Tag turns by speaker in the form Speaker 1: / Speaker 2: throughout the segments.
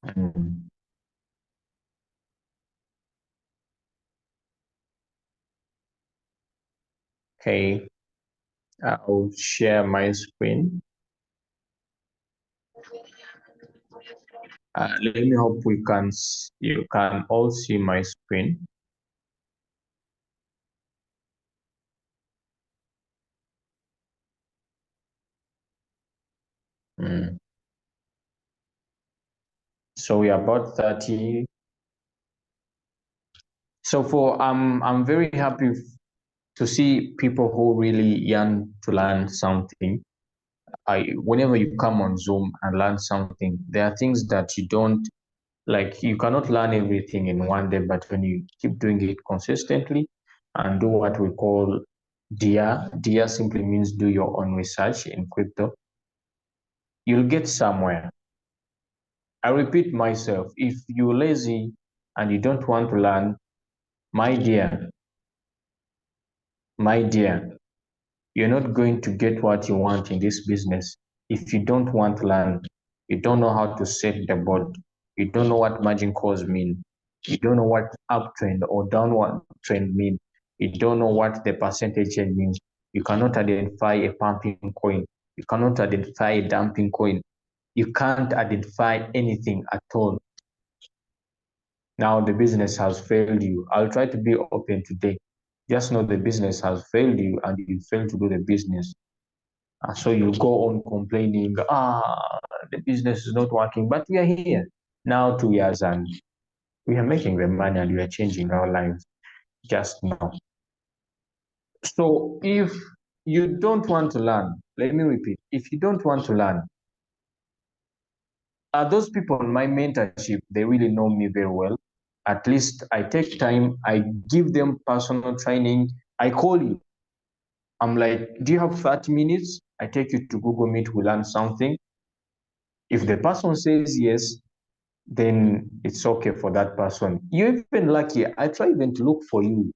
Speaker 1: Mm. Okay, I'll share my screen. Let me hope you can all see my screen. Mm. So we are about 30. So I'm very happy to see people who really yearn to learn something. Whenever you come on Zoom and learn something, there are things that you don't like. You cannot learn everything in one day, but when you keep doing it consistently and do what we call DIA, DIA simply means do your own research in crypto, you'll get somewhere. I repeat myself, if you're lazy and you don't want to learn, my dear, my dear, you're not going to get what you want in this business if you don't want to learn. You don't know how to set the board. You don't know what margin calls mean. You don't know what uptrend or downward trend mean. You don't know what the percentage change means. You cannot identify a pumping coin. You cannot identify a dumping coin. You can't identify anything at all. Now the business has failed you. I'll try to be open today. Just know the business has failed you and you failed to do the business. So you go on complaining, the business is not working, but we are here now 2 years and we are making the money and we are changing our lives just now. So if you don't want to learn, let me repeat, if you don't want to learn, those people in my mentorship, they really know me very well. At least I take time, I give them personal training. I call you. I'm like, do you have 30 minutes? I take you to Google Meet, we learn something. If the person says yes, then it's okay for that person. You're even lucky. I try even to look for you.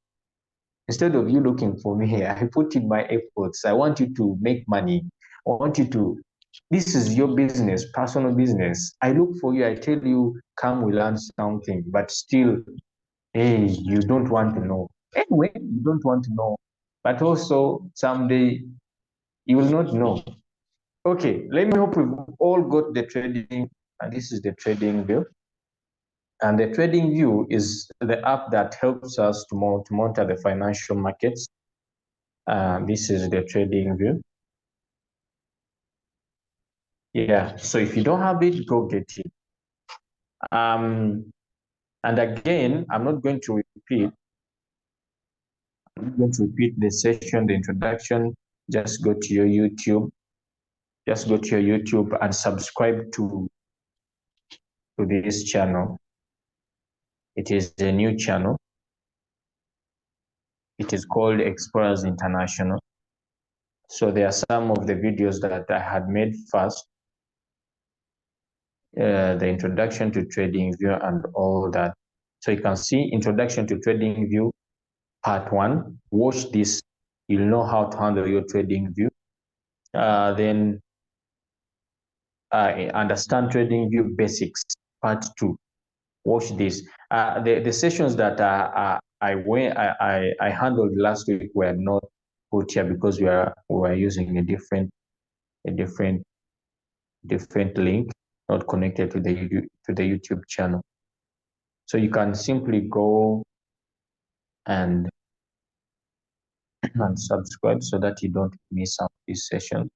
Speaker 1: Instead of you looking for me, I put in my efforts. I want you to make money. I want you to, this is your business, personal business. I look for you. I tell you, come, we learn something. But still, hey, you don't want to know. Anyway, you don't want to know. But also, someday, you will not know. Okay, let me hope we've all got the trading. And this is the trading view. And the TradingView is the app that helps us to monitor the financial markets. This is the TradingView. Yeah, so if you don't have it, go get it. And again, I'm not going to repeat. I'm not going to repeat the session, the introduction. Just go to your YouTube. Just go to your YouTube and subscribe to this channel. It is a new channel. It is called Explorers International. So there are some of the videos that I had made first, the introduction to TradingView and all that. So you can see introduction to TradingView part 1. Watch this. You'll know how to handle your TradingView. Then understand TradingView basics part 2. Watch this. The sessions that I handled last week were not put here because we were using a different link, not connected to the YouTube channel. So you can simply go and subscribe so that you don't miss out this session.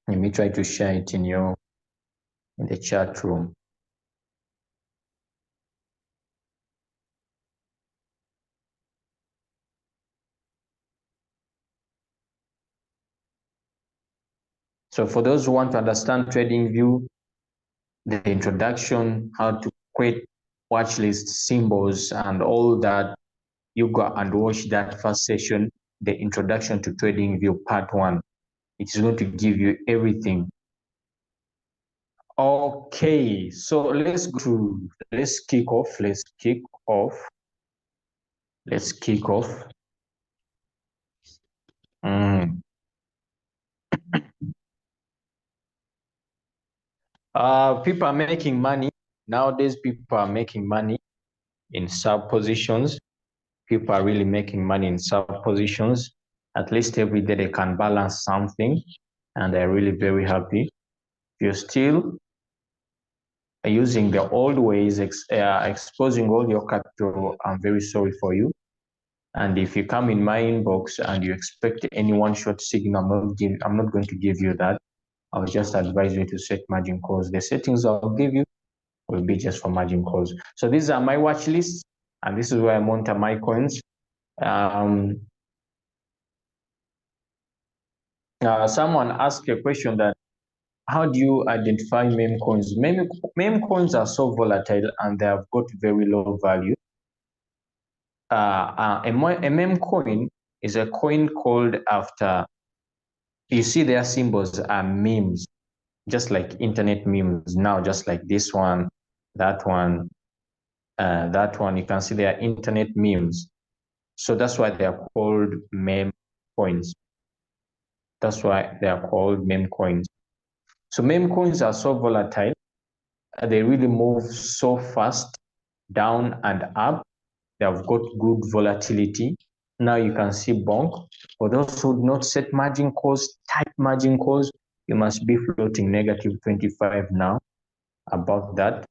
Speaker 1: Let me try to share it in the chat room. So for those who want to understand TradingView, the introduction, how to create watch list symbols and all that, you go and watch that first session, the introduction to TradingView part 1. It's going to give you everything. Okay, so let's kick off. Let's kick off. Mm. People are making money. Nowadays, people are making money in sub positions. People are really making money in sub positions. At least every day they can balance something, and they're really very happy. If you're still using the old ways, exposing all your capital, I'm very sorry for you. And if you come in my inbox and you expect any one short signal, I'm not going to give you that. I'll just advise you to set margin calls. The settings I'll give you will be just for margin calls. So these are my watch lists, and this is where I monitor my coins. Someone asked a question that how do you identify meme coins? Meme coins are so volatile and they have got very low value. A meme coin is a coin called after, you see their symbols are memes, just like internet memes now, just like this one, that one, you can see they are internet memes. So that's why they are called meme coins. That's why they are called meme coins. So meme coins are so volatile. They really move so fast down and up. They have got good volatility. Now you can see Bonk. For those who do not set margin calls, tight margin calls, you must be floating negative 25 now. About that,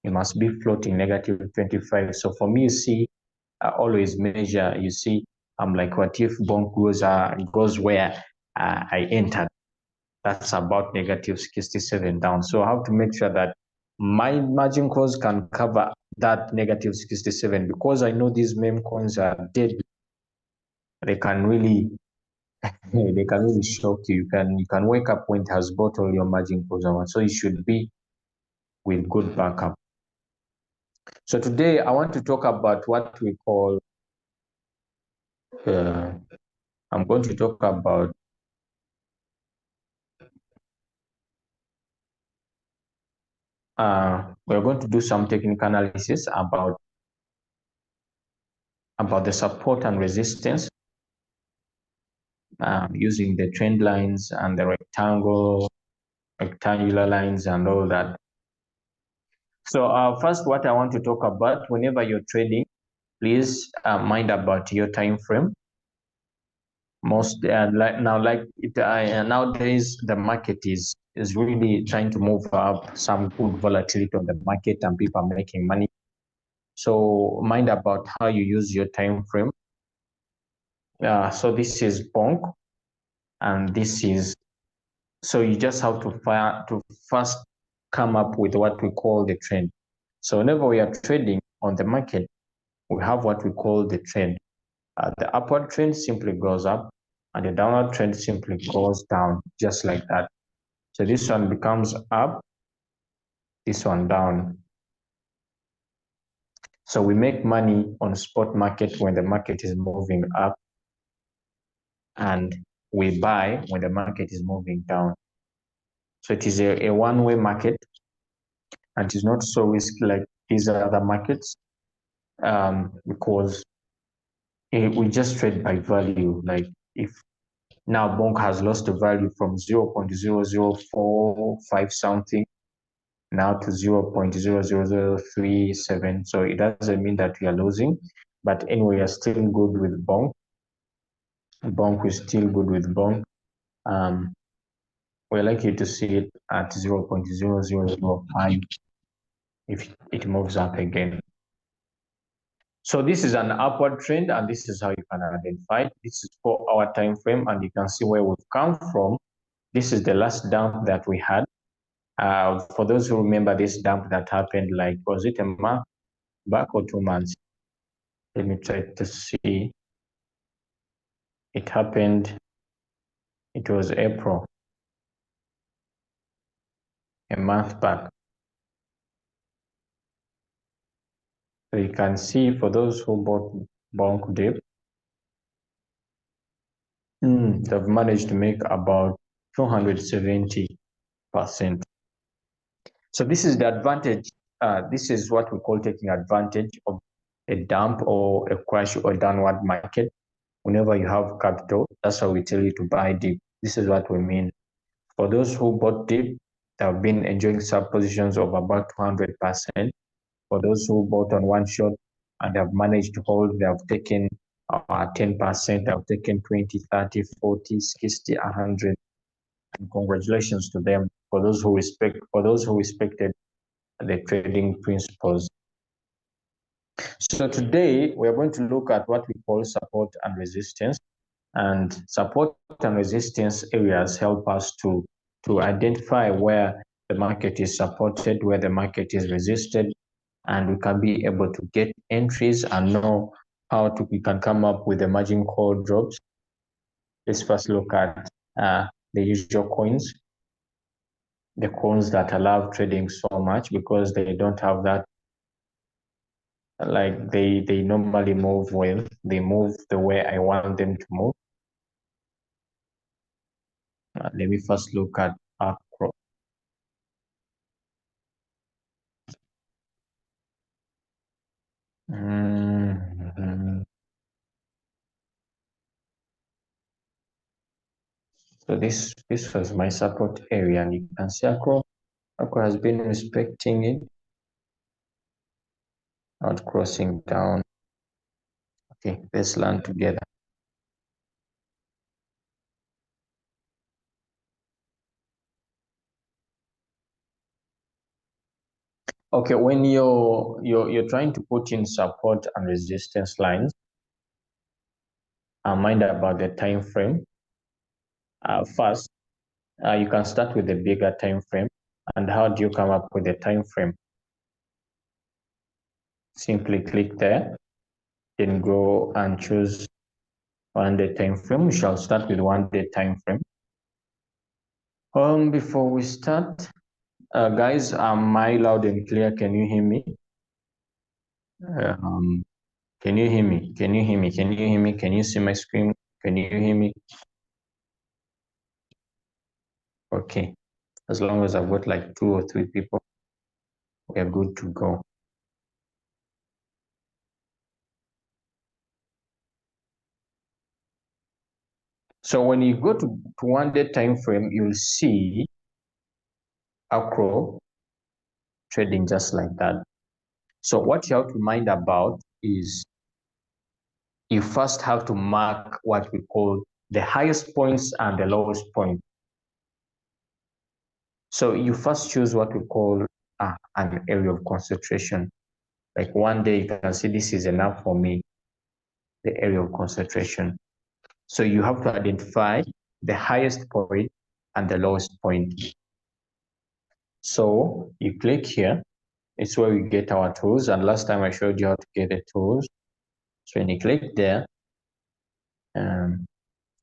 Speaker 1: you must be floating negative 25. So for me, you see, I always measure, you see, I'm like, what if Bonk goes where I entered? That's about negative 67 down. So I have to make sure that my margin calls can cover that negative 67 because I know these meme coins are dead. They can really shock you. You can wake up when it has bought all your margin calls out. So it should be with good backup. So today I want to talk about what we call I'm going to talk about we're going to do some technical analysis about the support and resistance using the trend lines and the rectangular lines and all that. So first, what I want to talk about, whenever you're trading, please mind about your time frame. Nowadays the market is really trying to move up, some good volatility on the market, and people are making money. So mind about how you use your time frame. So this is Bonk, and this is, so you just have to first come up with what we call the trend. So whenever we are trading on the market, we have what we call the trend. The upward trend simply goes up, and the downward trend simply goes down, just like that. So this one becomes up, this one down. So we make money on spot market when the market is moving up, and we buy when the market is moving down. So it is a one-way market, and it is not so risky like these other markets, because we just trade by value. Like if now Bonk has lost the value from 0.0045 something now to 0.00037. So it doesn't mean that we are losing, but anyway, we are still good with Bonk. Bonk is still good with Bonk. We're likely to see it at 0.0005 if it moves up again. So this is an upward trend, and this is how you can identify it. This is 4-hour time frame, and you can see where we've come from. This is the last dump that we had. For those who remember this dump that happened, like, was it a month back or 2 months? Let me try to see. It happened, it was April, a month back. So you can see for those who bought Bonk dip, they've managed to make about 270%. So this is the advantage. This is what we call taking advantage of a dump or a crash or downward market. Whenever you have capital, that's why we tell you to buy deep. This is what we mean. For those who bought deep, they have been enjoying sub positions of about 200%. For those who bought on one shot and have managed to hold, they have taken 10%, they have taken 20, 30, 40, 60, 100. And congratulations to them for those who respected the trading principles. So today we are going to look at what we call support and resistance. And support and resistance areas help us to identify where the market is supported, where the market is resisted, and we can be able to get entries and know how we can come up with the margin call drops. Let's first look at the usual coins, the coins that allow trading so much because they don't have that, like they normally move well, they move the way I want them to move. Let me first look at Acro. So this was my support area, and you can see Acro has been respecting it, not crossing down. Okay, let's learn together. Okay, when you're trying to put in support and resistance lines, mind about the time frame. First, you can start with the bigger time frame. And how do you come up with the time frame? Simply click there, then go and choose 1 day time frame. We shall start with 1 day time frame. Before we start, guys, am I loud and clear? Can you hear me? Can you hear me? Can you hear me? Can you hear me? Can you see my screen? Can you hear me? Okay. As long as I've got like 2 or 3 people, we're good to go. So when you go to 1 day time frame, you'll see Acro trading just like that. So what you have to mind about is you first have to mark what we call the highest points and the lowest point. So you first choose what we call an area of concentration. Like 1 day you can see this is enough for me, the area of concentration. So you have to identify the highest point and the lowest point. So you click here, it's where we get our tools. And last time I showed you how to get the tools. So when you click there,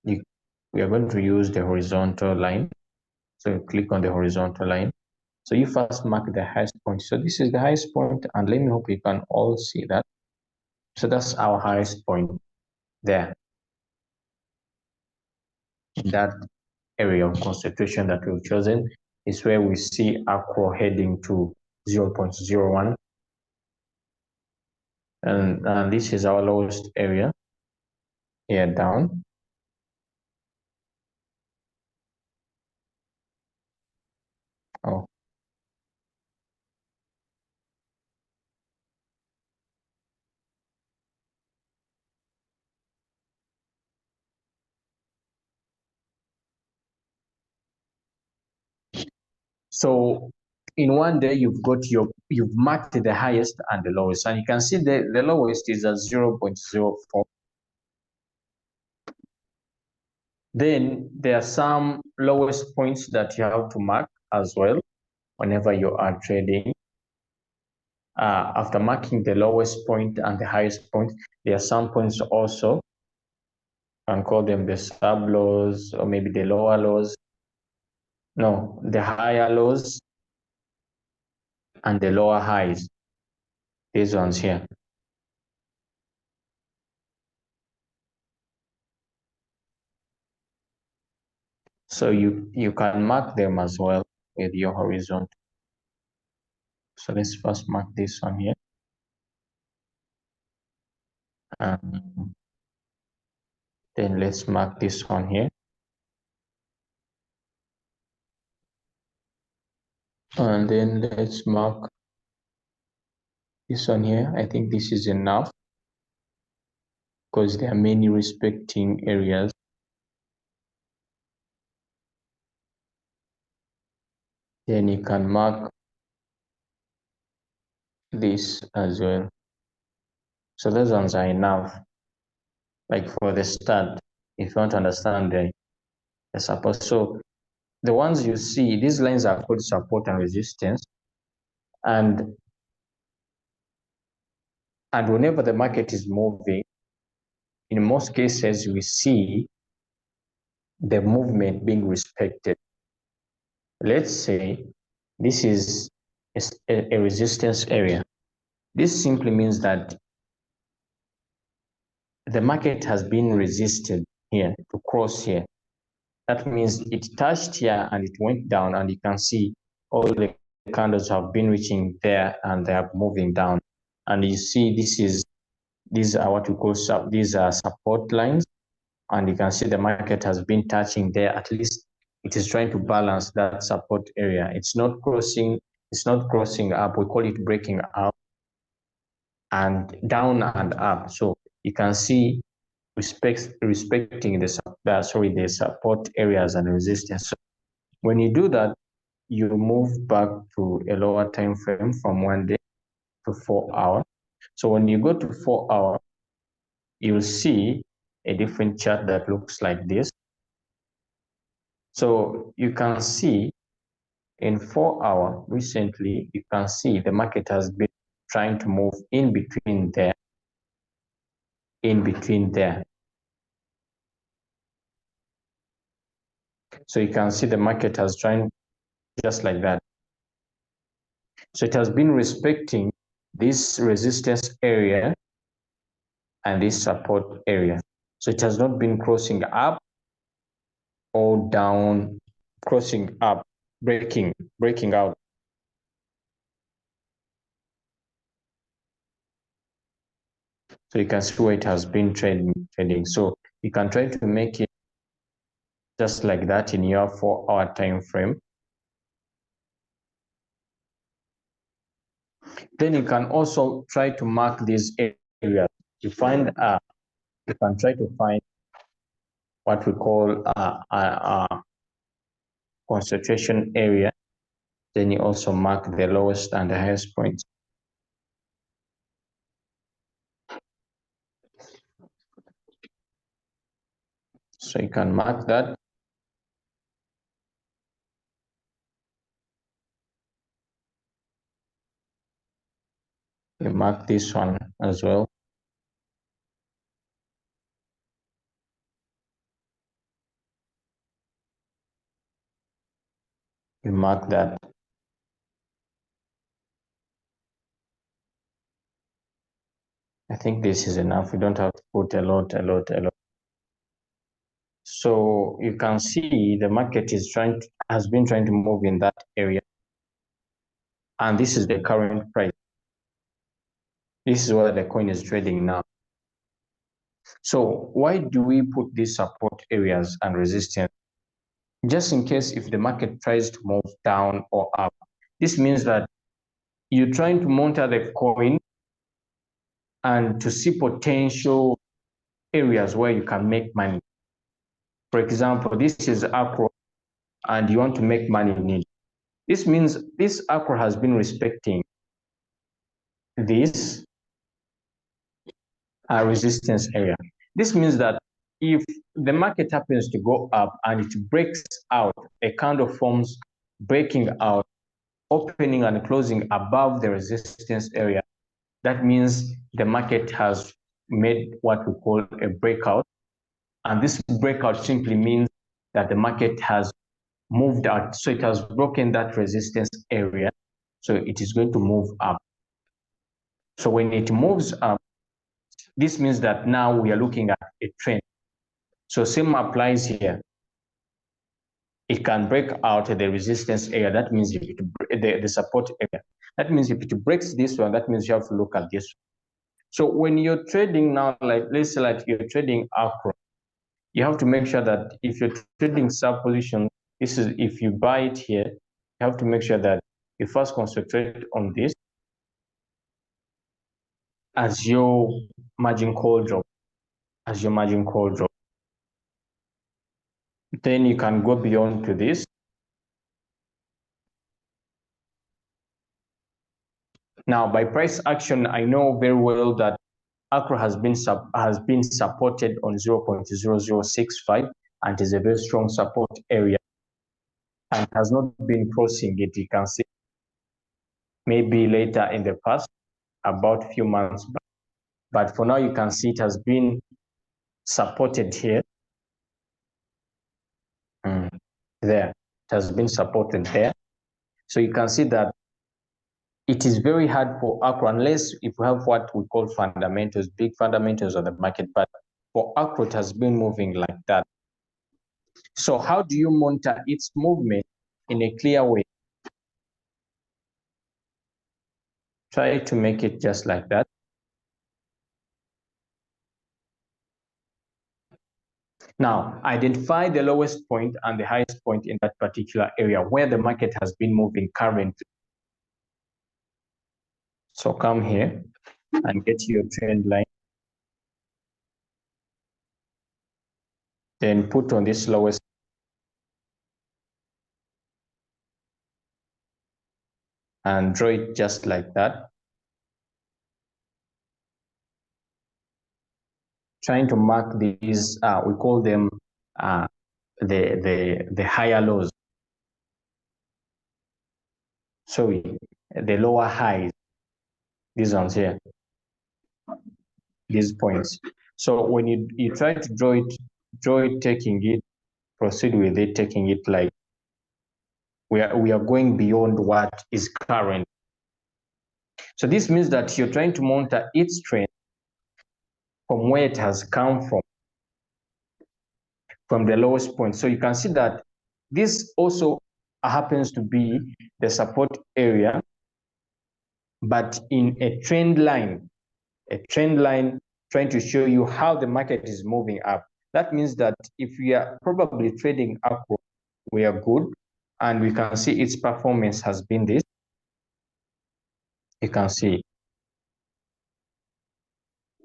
Speaker 1: we are going to use the horizontal line. So you click on the horizontal line. So you first mark the highest point. So this is the highest point, and let me hope you can all see that. So that's our highest point there. That area of concentration that we've chosen is where we see Acro heading to 0.01. And this is our lowest area here down. Oh. So in 1 day, you've marked the highest and the lowest, and you can see the lowest is at 0.04. Then there are some lowest points that you have to mark as well whenever you are trading. After marking the lowest point and the highest point, there are some points also. You can call them the sub lows or maybe the lower lows. No, the higher lows and the lower highs. These ones here. So you can mark them as well with your horizontal. So let's first mark this one here. Then let's mark this one here. And then let's mark this one here. I think this is enough because there are many respecting areas. Then you can mark this as well. So those ones are enough, like for the start, if you want to understand the support. So the ones you see, these lines are called support and resistance. And whenever the market is moving, in most cases, we see the movement being respected. Let's say this is a resistance area. This simply means that the market has been resisted here to cross here. That means it touched here and it went down, and you can see all the candles have been reaching there and they are moving down. And you see these are what we call these are support lines, and you can see the market has been touching there. At least it is trying to balance that support area. It's not crossing up. We call it breaking up and down and up. So you can see respecting the support areas and resistance. So when you do that, you move back to a lower time frame from 1 day to 4 hours. So when you go to 4 hours, you'll see a different chart that looks like this. So you can see in 4 hours recently, you can see the market has been trying to move in between there. So you can see the market has tried just like that. So it has been respecting this resistance area and this support area. So it has not been crossing up or down, crossing up, breaking out. So you can see where it has been trading. So you can try to make it just like that in your 4-hour time frame. Then you can also try to mark these areas. You can try to find what we call a concentration area. Then you also mark the lowest and the highest points. So you can mark that. You mark this one as well. You mark that. I think this is enough. You don't have to put a lot. So you can see the market has been trying to move in that area. And this is the current price. This is where the coin is trading now. So why do we put these support areas and resistance? Just in case if the market tries to move down or up. This means that you're trying to monitor the coin and to see potential areas where you can make money. For example, this is Acro and you want to make money in it. This means this Acro has been respecting this resistance area. This means that if the market happens to go up and it breaks out, a candle forms breaking out, opening and closing above the resistance area, that means the market has made what we call a breakout. And this breakout simply means that the market has moved out. So it has broken that resistance area. So it is going to move up. So when it moves up, this means that now we are looking at a trend. So same applies here. It can break out the resistance area. That means if the support area. That means if it breaks this one, that means you have to look at this one. So when you're trading now, like let's say like you're trading Acro, you have to make sure that if you're trading sub position, this is if you buy it here, you have to make sure that you first concentrate on this as your margin call drop, Then you can go beyond to this. Now, by price action, I know very well that Acro has been supported on 0.0065 and is a very strong support area and has not been crossing it. You can see maybe later in the past, about a few months back. But for now, you can see it has been supported here. There, it has been supported there. So you can see that it is very hard for Acro, unless if we have what we call fundamentals, big fundamentals of the market. But for Acro, it has been moving like that. So how do you monitor its movement in a clear way? Try to make it just like that. Now, identify the lowest point and the highest point in that particular area where the market has been moving currently. So come here and get your trend line. Then put on this lowest. And draw it just like that. Trying to mark these, we call them the higher lows. Sorry, the lower highs. These ones here, these points. So when you try to draw it, taking it, proceed with it, taking it like we are going beyond what is current. So this means that you're trying to monitor its trend from where it has come from the lowest point. So you can see that this also happens to be the support area, but in a trend line trying to show you how the market is moving up. That means that if we are probably trading Acro, we are good, and we can see its performance has been this. You can see.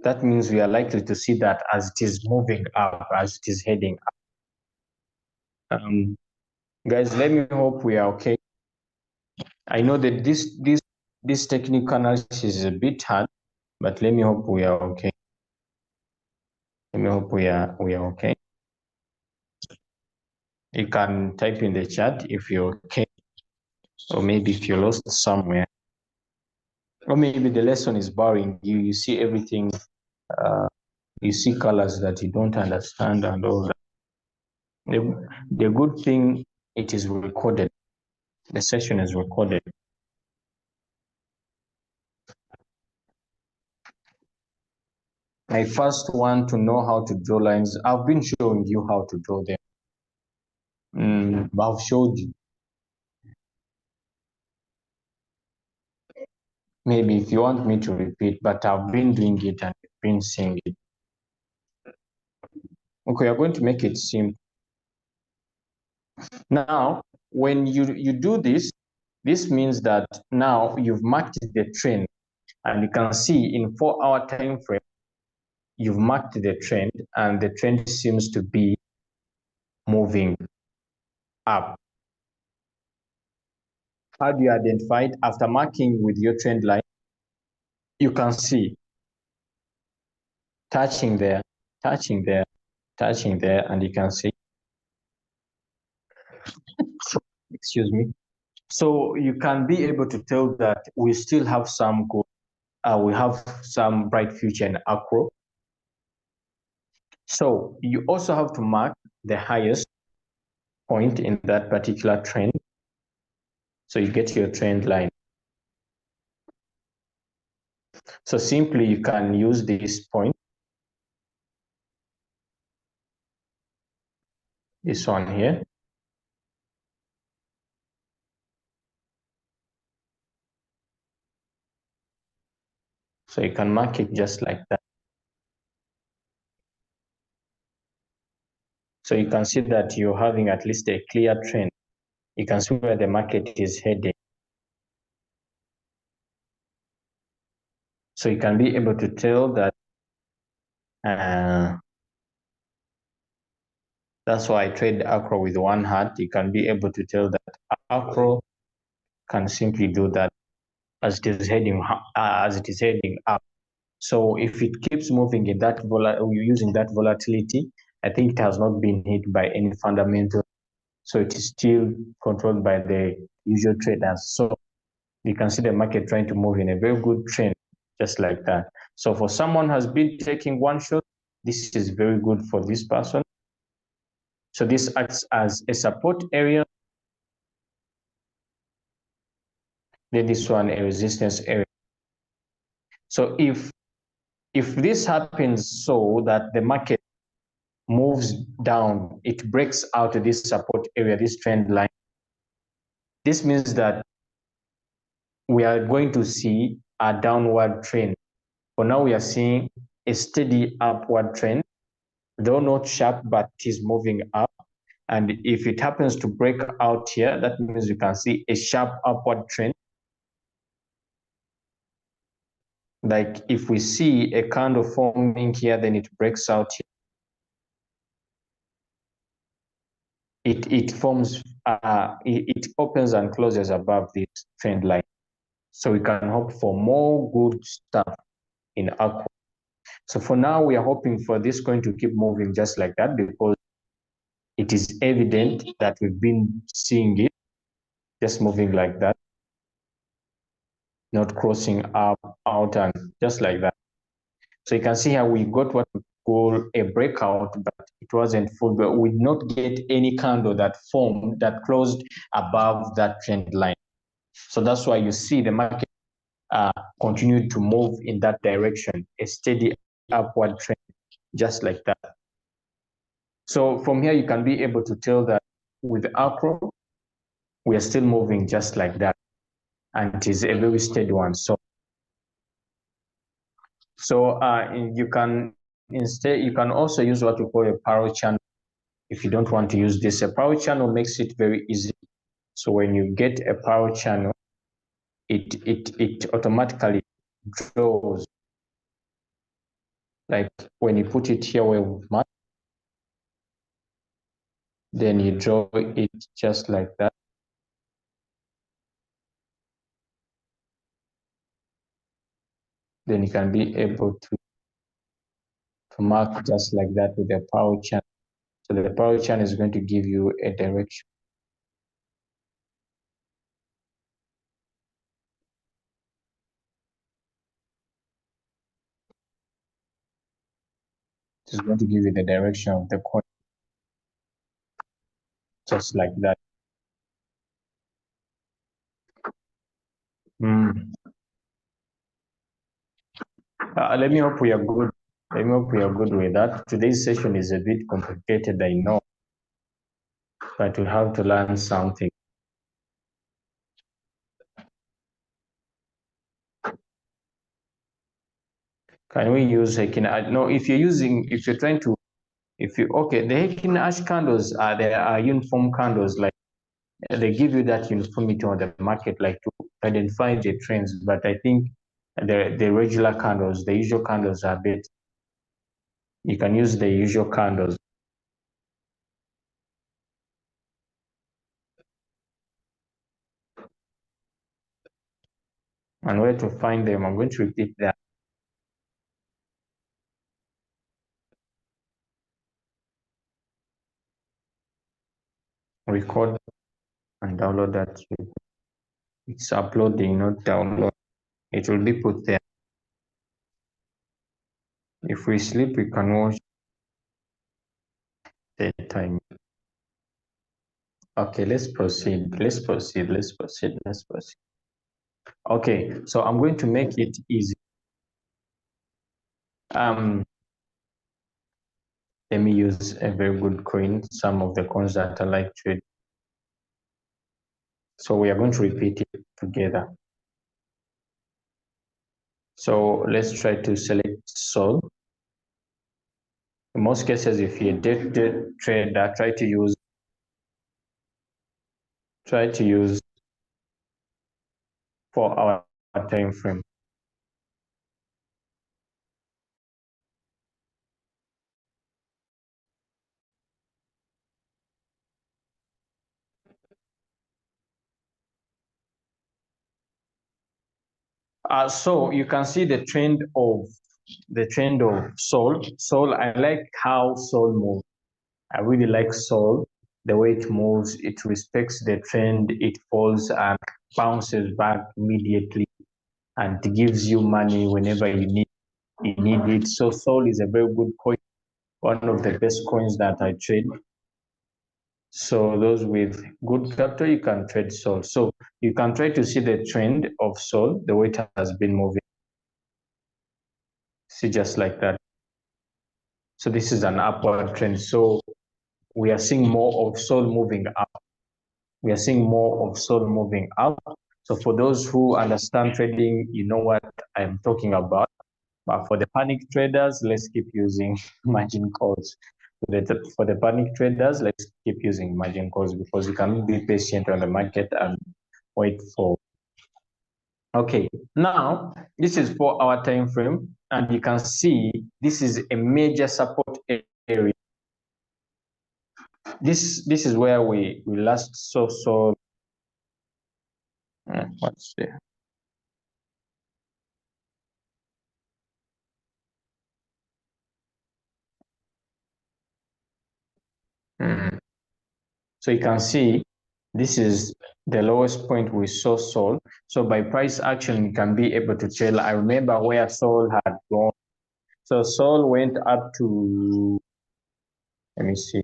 Speaker 1: That means we are likely to see that as it is moving up, as it is heading up. Guys, let me hope we are okay. I know that this technical analysis is a bit hard, but let me hope we are okay. Let me hope we are okay. You can type in the chat if you're okay, or maybe if you're lost somewhere, or maybe the lesson is boring. You see everything, you see colors that you don't understand and all that. The good thing, it is recorded. The session is recorded. I first want to know how to draw lines. I've been showing you how to draw them. I've showed you. Maybe if you want me to repeat, but I've been doing it and you've been seeing it. Okay, I'm going to make it simple. Now, when you do this, this means that now you've marked the trend, and you can see in 4-hour time frame, you've marked the trend, and the trend seems to be moving up. How do you identify it? After marking with your trend line, you can see touching there, touching there, touching there, and you can see, excuse me. So you can be able to tell that we still have some good, we have some bright future in Acro. So you also have to mark the highest point in that particular trend. So you get your trend line. So simply you can use this point, this one here. So you can mark it just like that. So you can see that you're having at least a clear trend. You can see where the market is heading. So you can be able to tell that that's why I trade Acro with one hat. You can be able to tell that Acro can simply do that as it is heading up. So if it keeps moving in that using that volatility, I think it has not been hit by any fundamental. So it is still controlled by the usual traders. So you can see the market trying to move in a very good trend, just like that. So for someone who has been taking one shot, this is very good for this person. So this acts as a support area. Then this one a resistance area. So if this happens so that the market moves down, it breaks out this support area, this trend line. This means that we are going to see a downward trend. For now, we are seeing a steady upward trend, though not sharp, but it is moving up. And if it happens to break out here, that means you can see a sharp upward trend. Like if we see a candle forming here, then it breaks out here. It forms, it opens and closes above this trend line. So we can hope for more good stuff in Aqua. So for now, we are hoping for this coin to keep moving just like that, because it is evident that we've been seeing it just moving like that, not crossing up, out, and just like that. So you can see how we got what we call a breakout, but it wasn't full. But we did not get any candle that formed that closed above that trend line. So that's why you see the market continued to move in that direction, a steady upward trend, just like that. So from here, you can be able to tell that with Acro, we are still moving just like that, and it is a very steady one. So you can also use what we call a parallel channel if you don't want to use this. A parallel channel makes it very easy. So when you get a parallel channel, it automatically draws. Like when you put it here where we've marked, then you draw it just like that. Then you can be able to mark just like that with the parallel channel. So the parallel channel is going to give you a direction. It's going to give you the direction of the coin, just like that. Let me hope we are good. Let me hope we are good with that. Today's session is a bit complicated, I know, but we have to learn something. Can we use Heikin? No, if you're trying to, okay, the Heikin Ash candles there are uniform candles, like they give you that uniformity on the market, like to identify the trends. But I think the regular candles, the usual candles are better. You can use the usual candles. And where to find them, I'm going to repeat that. Record and download that. It's uploading, not download. It will be put there. If we sleep, we can watch the time. Okay, let's proceed. Okay, so I'm going to make it easy. Let me use a very good coin, some of the coins that I like trade. So we are going to repeat it together. So let's try to select Sol. In most cases, if you're a day trader, try to use 4-hour time frame. So you can see the trend of Sol. Sol, I like how Sol moves. I really like Sol, the way it moves. It respects the trend. It falls and bounces back immediately, and gives you money whenever you need it. So Sol is a very good coin, one of the best coins that I trade. So those with good capital, you can trade Sol. So you can try to see the trend of Sol, the way it has been moving. See, just like that. So this is an upward trend. So we are seeing more of Sol moving up. We are seeing more of Sol moving up. So for those who understand trading, you know what I'm talking about. But for the panic traders, let's keep using margin calls. For the panic traders, let's keep using margin calls because you can be patient on the market and wait for. Okay, now this is 4-hour time frame, and you can see this is a major support area. This is where we last saw. What's there? So you can see this is the lowest point we saw Sol. So by price action, you can be able to tell. I remember where Sol had gone. So Sol went up to, let me see.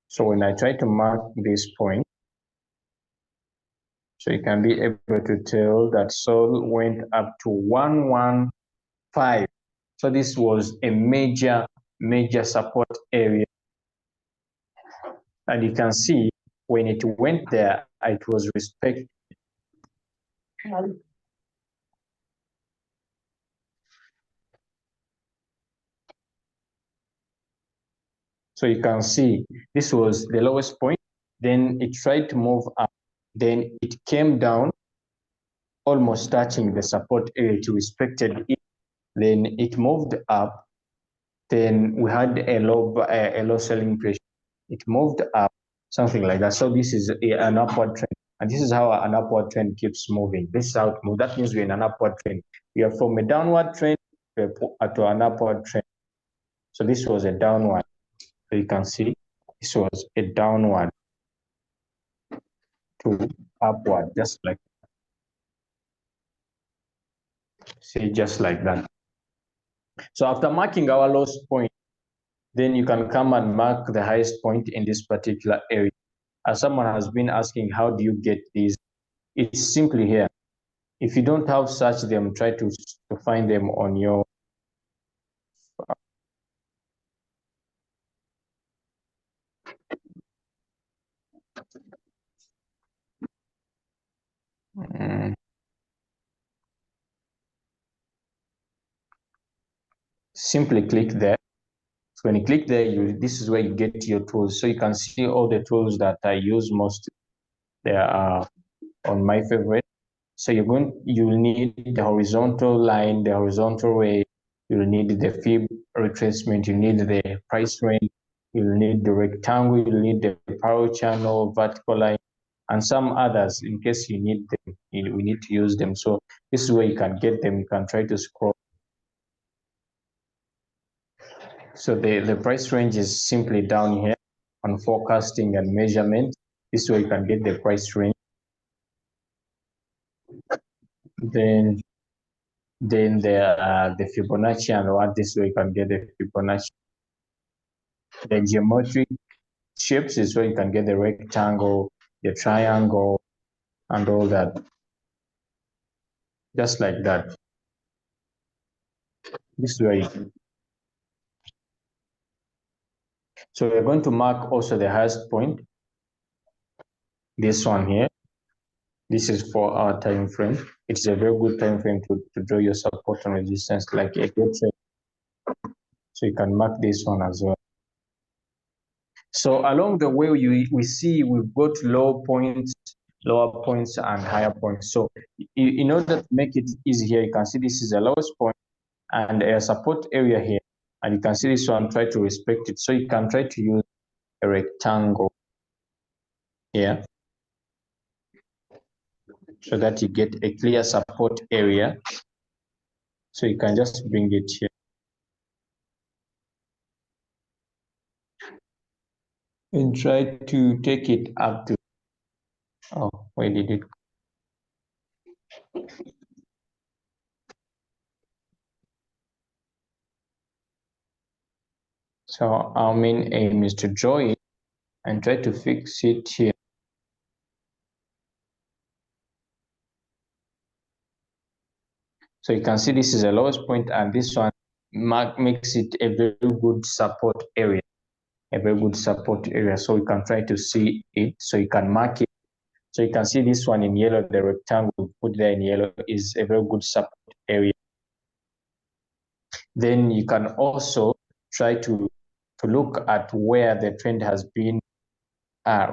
Speaker 1: So when I try to mark this point, so you can be able to tell that Sol went up to 115. So this was a major support area. And you can see when it went there, it was respected. So you can see this was the lowest point. Then it tried to move up. Then it came down, almost touching the support area. It respected it. Then it moved up. Then we had a low selling pressure. It moved up, something like that. So this is an upward trend. And this is how an upward trend keeps moving. This is how it moves. That means we're in an upward trend. We are from a downward trend to an upward trend. So this was a downward. So you can see this was a downward to upward, just like, see, just like that. So after marking our lowest point, then you can come and mark the highest point in this particular area. As someone has been asking, how do you get these? It's simply here. If you don't have such them, try to find them on your simply click there. So when you click there, this is where you get your tools. So you can see all the tools that I use most. They are on my favorite. So you'll need the horizontal line, the horizontal way. You'll need the fib retracement. You need the price range. You'll need the rectangle. You'll need the power channel, vertical line, and some others in case you need them. We need to use them. So this is where you can get them. You can try to scroll. So the price range is simply down here on forecasting and measurement. This way you can get the price range. Then the Fibonacci and what, this way you can get the Fibonacci. The geometric shapes is where you can get the rectangle, the triangle, and all that. Just like that. This is where you can. So we're going to mark also the highest point. This one here. This is 4-hour time frame. It's a very good time frame to draw your support and resistance like a good trade. So you can mark this one as well. So along the way, we see we've got lower points, and higher points. So in order to make it easy here, you can see this is the lowest point and a support area here. And you can see this one, try to respect it. So you can try to use a rectangle. here so that you get a clear support area. So you can just bring it here and try to take it up to, oh, where did it go? So our main aim is to draw it and try to fix it here. So you can see this is the lowest point, and this one makes it a very good support area, So you can try to see it, so you can mark it. So you can see this one in yellow, the rectangle put there in yellow is a very good support area. Then you can also try to look at where the trend has been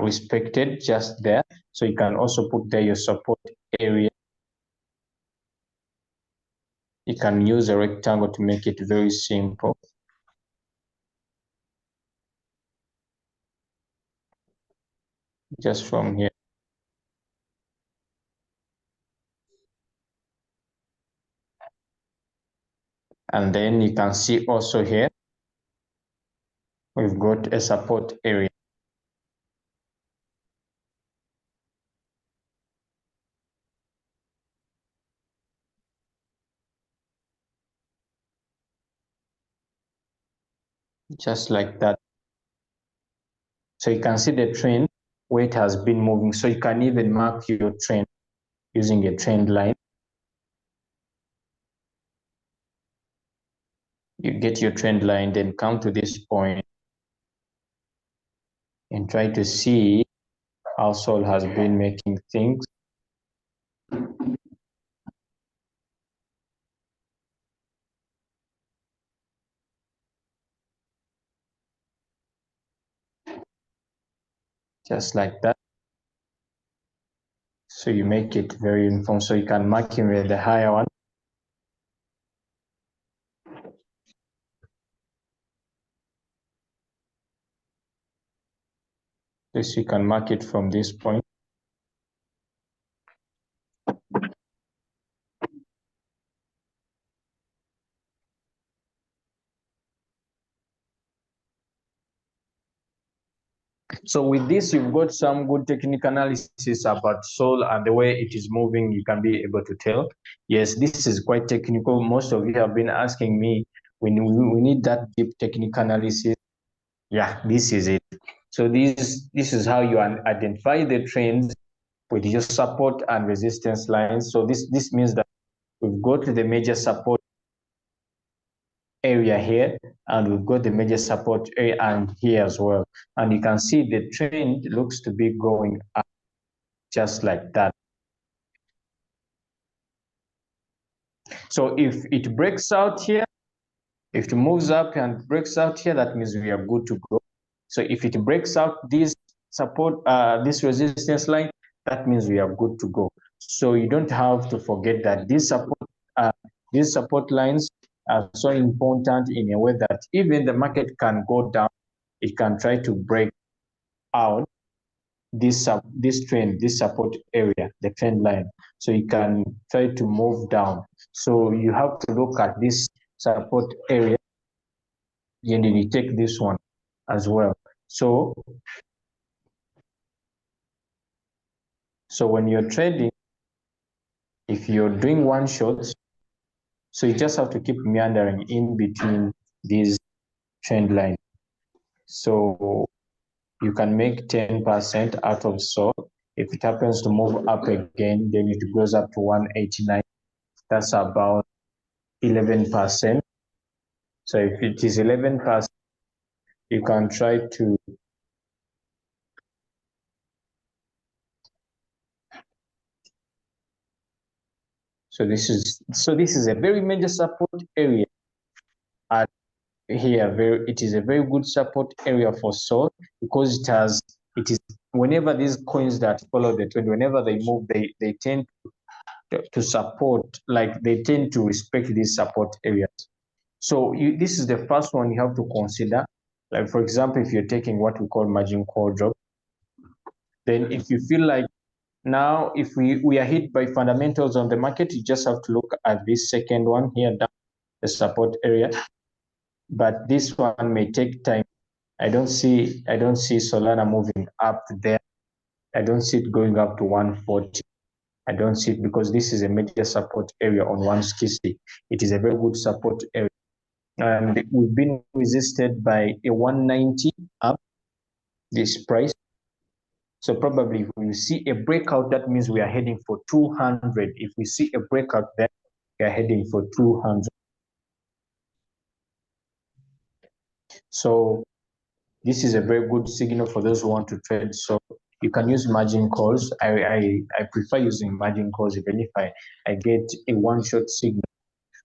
Speaker 1: respected just there. So you can also put there your support area. You can use a rectangle to make it very simple. Just from here. And then you can see also here, we've got a support area. Just like that. So you can see the trend where it has been moving. So you can even mark your trend using a trend line. You get your trend line, then come to this point and try to see how Sol has been making things. Just like that. So you make it very uniform. So you can mark him with the higher one. This you can mark it from this point. So with this, you've got some good technical analysis about Sol and the way it is moving. You can be able to tell. Yes, this is quite technical. Most of you have been asking me, we need that deep technical analysis. Yeah, this is it. So this is how you identify the trends with your support and resistance lines. So this means that we've got the major support area here, and we've got the major support area and here as well. And you can see the trend looks to be going up just like that. So if it breaks out here, if it moves up and breaks out here, that means we are good to go. So if it breaks out this support, this resistance line, that means we are good to go. So you don't have to forget that these support lines are so important in a way that even the market can go down, it can try to break out this trend, this support area, the trend line. So you can try to move down. So you have to look at this support area, and then you take this one as well. So when you're trading, if you're doing one shot, so you just have to keep meandering in between these trend lines. So you can make 10% out of Sol. If it happens to move up again, then it goes up to 189. That's about 11%. So if it is 11%, you can try to this is a very major support area at here. It is a very good support area for Sol because it is whenever these coins that follow the trend, whenever they move, they tend to support, like they tend to respect these support areas. So this is the first one you have to consider. Like for example, if you're taking what we call margin call drop, Then if you feel like now if we are hit by fundamentals on the market, you just have to look at this second one here down, the support area. But this one may take time. I don't see Solana moving up there. I don't see it going up to 140. I don't see it because this is a major support area on 160. It is a very good support area. And we've been resisted by a 190 up this price. So probably if we see a breakout, that means we are heading for 200. If we see a breakout there, we are heading for 200. So this is a very good signal for those who want to trade. So you can use margin calls. I prefer using margin calls even if I get a one-shot signal.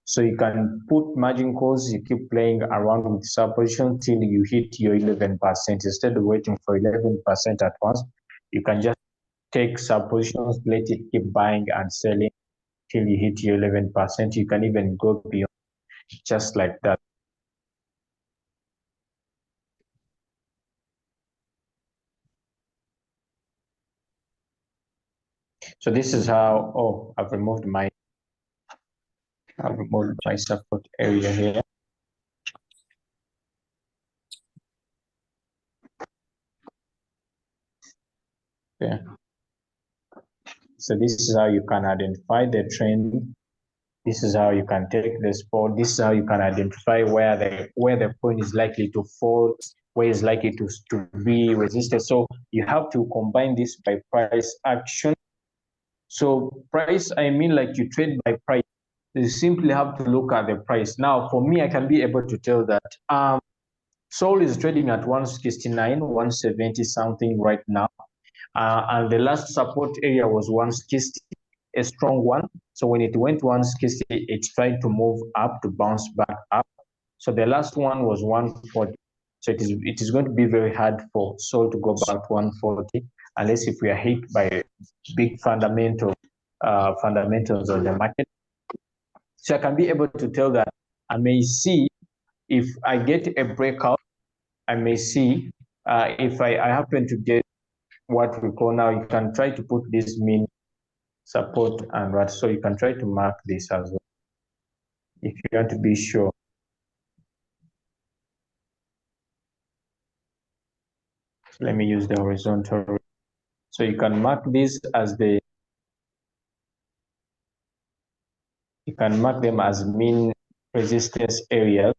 Speaker 1: So you can put margin calls, you keep playing around with supposition till you hit your 11%. Instead of waiting for 11% at once, you can just take suppositions, let it keep buying and selling till you hit your 11%. You can even go beyond just like that. So this is how, I've removed my support area here. Yeah. So this is how you can identify the trend. This is how you can take the spot. This is how you can identify where the coin is likely to fall, where is likely to be resisted. So you have to combine this by price action. So price, I mean like you trade by price. You simply have to look at the price. Now, for me, I can be able to tell that Sol is trading at 169, 170 something right now. And the last support area was 160, a strong one. So when it went 160, it tried to move up to bounce back up. So the last one was 140. So it is going to be very hard for Sol to go back to 140 unless if we are hit by big fundamentals on the market. So I can be able to tell that I may see if I get a breakout, I may see if I happen to get what we call now, you can try to put this mean support and what, so you can try to mark this as well if you want to be sure. Let me use the horizontal. So you can mark this as you can mark them as mean resistance areas.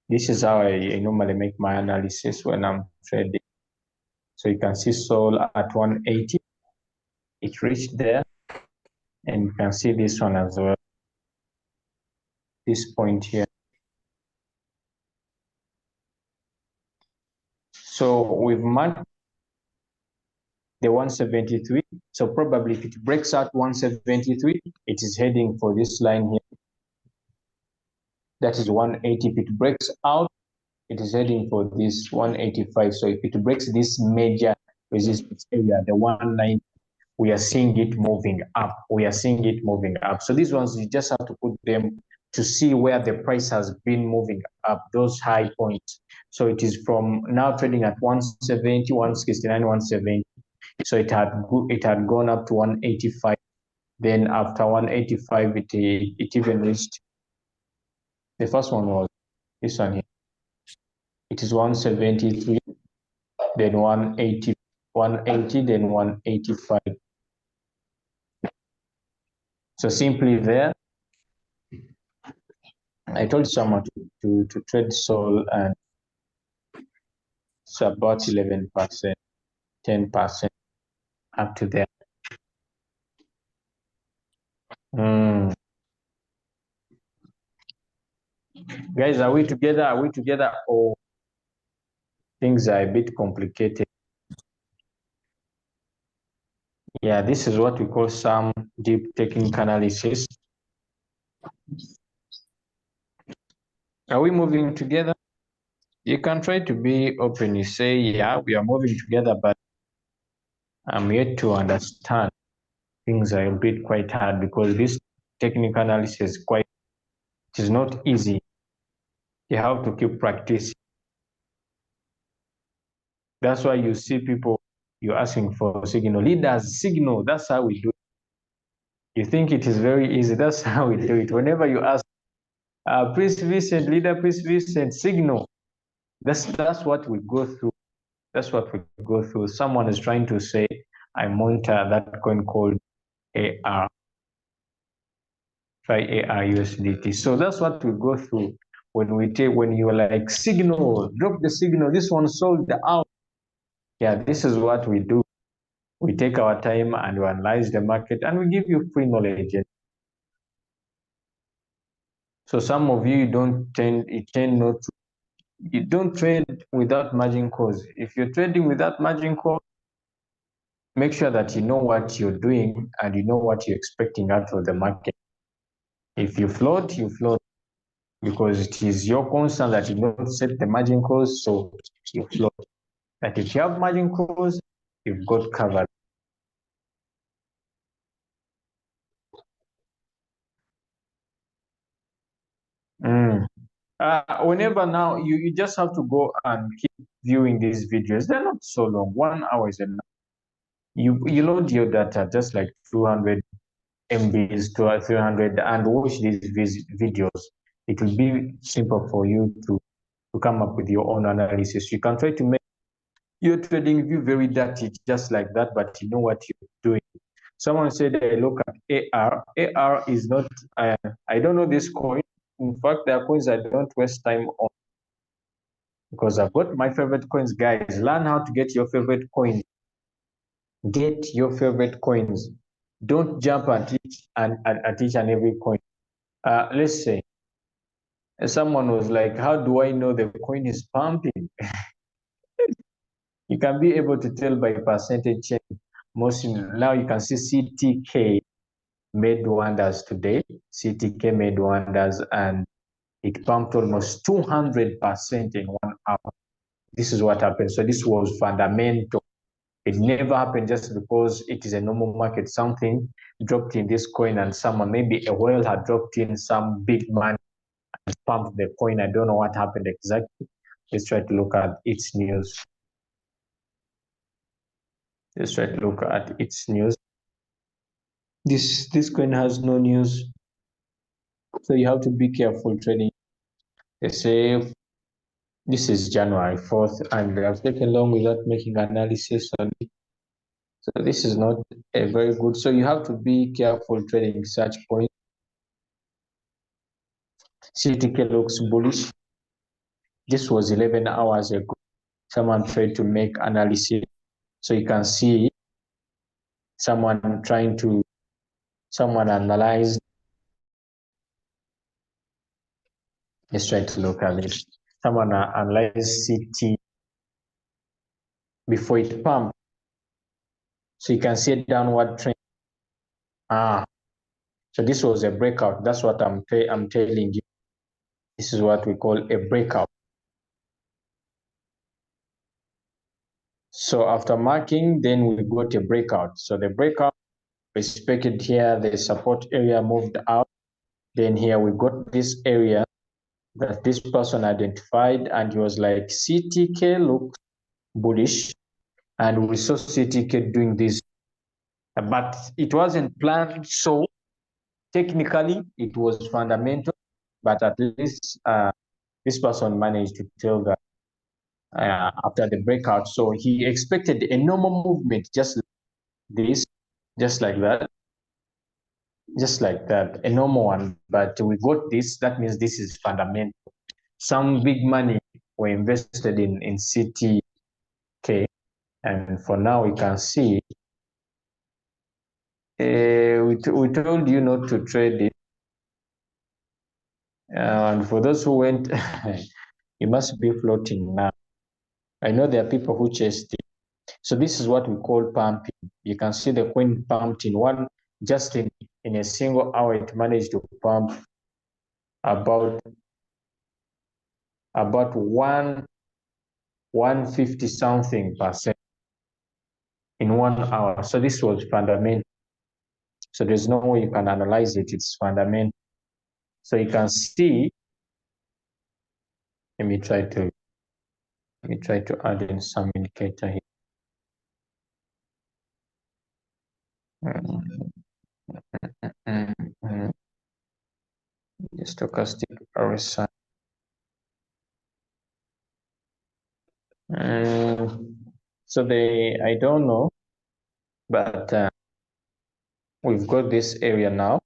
Speaker 1: This is how I normally make my analysis when I'm trading. So you can see Sol at 180. It reached there. And you can see this one as well. This point here. So we've marked the 173. So probably if it breaks out 173, it is heading for this line here. That is 180. If it breaks out, it is heading for this 185. So if it breaks this major resistance area, the 190, we are seeing it moving up. We are seeing it moving up. So these ones, you just have to put them to see where the price has been moving up, those high points. So it is from now trading at 170, 169, 170. So it had gone up to 185. Then after 185, it even reached. The first one was this one here. It is 173, then 180, 180, then 185. So simply there, I told someone to trade Sol, and it's about 11%, 10% up to there. Guys, are we together? Are we together? Or things are a bit complicated? Yeah, this is what we call some deep technical analysis. Are we moving together? You can try to be open. You say, yeah, we are moving together, but I'm yet to understand. Things are a bit quite hard because this technical analysis it is not easy. You have to keep practicing. That's why you see people, you're asking for signal. Leaders, signal. That's how we do it. You think it is very easy. That's how we do it. Whenever you ask, Prince Vincent, leader Prince Vincent, signal. That's what we go through. That's what we go through. Someone is trying to say, I monitor that coin called AR, try AR USDT. So that's what we go through when you're like, signal, drop the signal. This one sold out. Yeah, this is what we do. We take our time and we analyze the market and we give you free knowledge. So some of you tend not to, you don't trade without margin calls. If you're trading without margin call, make sure that you know what you're doing and you know what you're expecting out of the market. If you float, you float because it is your concern that you don't set the margin calls, so you float. But if you have margin calls, you've got covered. Whenever now, you just have to go and keep viewing these videos. They're not so long. 1 hour is enough. You load your data just like 200 MBs to 300 and watch these videos. It will be simple for you to come up with your own analysis. You can try to make your trading view very dirty, just like that, but you know what you're doing. Someone said, look at AR. AR is not, I don't know this coin. In fact, there are coins I don't waste time on because I've got my favorite coins, guys. Learn how to get your favorite coins. Get your favorite coins. Don't jump at each and every coin. Let's say someone was like, how do I know the coin is pumping? You can be able to tell by percentage change. Now you can see CTK made wonders today. CTK made wonders and it pumped almost 200% in 1 hour. This is what happened. So this was fundamental. It never happened just because it is a normal market. Something dropped in this coin and someone, maybe a whale had dropped in some big money and pumped the coin. I don't know what happened exactly. Let's try to look at its news. Let's try to look at its news. This coin has no news. So you have to be careful trading. They say this is January 4th, and I've taken long without making analysis on it. So this is not a very good. So you have to be careful trading such coins. CTK looks bullish. This was 11 hours ago. Someone tried to make analysis. So you can see someone analyzed. Let's try to look at it. Someone analyzed CT before it pumped. So you can see a downward trend. So this was a breakout. That's what I'm telling you. This is what we call a breakout. So after marking, then we got a breakout. So the breakout respected here, the support area moved out. Then here we got this area that this person identified, and he was like, CTK looks bullish. And we saw CTK doing this, but it wasn't planned. So technically, it was fundamental, but at least this person managed to tell that after the breakout. So he expected a normal movement, just like this, just like that, a normal one. But we got this. That means this is fundamental. Some big money were invested in CTK, and for now we can see. We told you not to trade it, and for those who went, you must be floating now. I know there are people who chased it. So this is what we call pumping. You can see the coin pumped just in a single hour. It managed to pump about 150 something percent in 1 hour. So this was fundamental. So there's no way you can analyze it. It's fundamental. So you can see. Let me try to Let me try to add in some indicator here. The stochastic RSI. So I don't know, but we've got this area now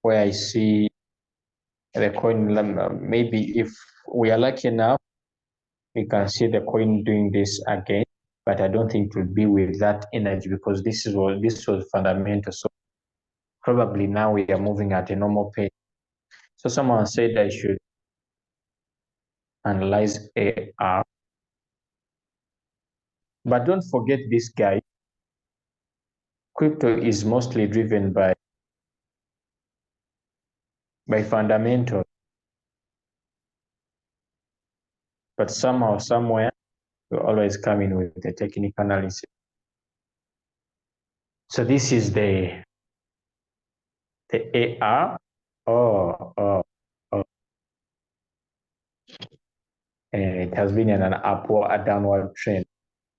Speaker 1: where I see the coin. Maybe if we are lucky enough, we can see the coin doing this again, but I don't think it will be with that energy because this was fundamental. So probably now we are moving at a normal pace. So someone said I should analyze AR, but don't forget this guy. Crypto is mostly driven by fundamentals, but somehow, somewhere, we always come in with the technical analysis. So this is the AR. Oh. It has been in an upward, a downward trend.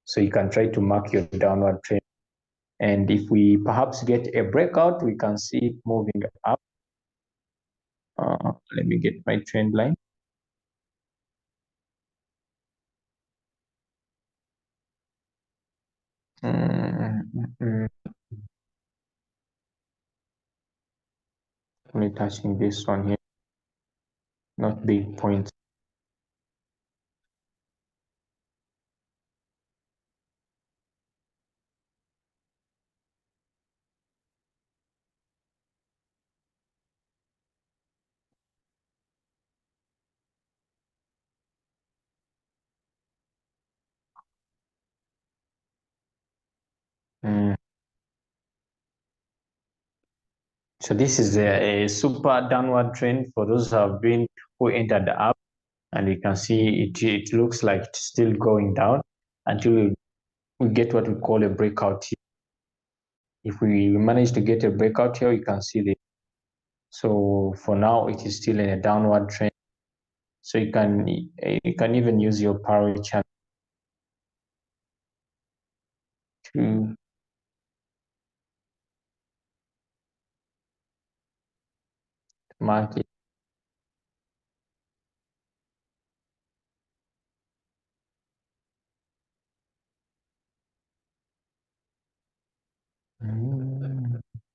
Speaker 1: So you can try to mark your downward trend. And if we perhaps get a breakout, we can see it moving up. Let me get my trend line. Only touching this one here, not big points. So this is a super downward trend for those who entered the app, and we can see it looks like it's still going down until we get what we call a breakout here. If we manage to get a breakout here, you can see this. So for now, it is still in a downward trend. So you can even use your parallel chart to mark it.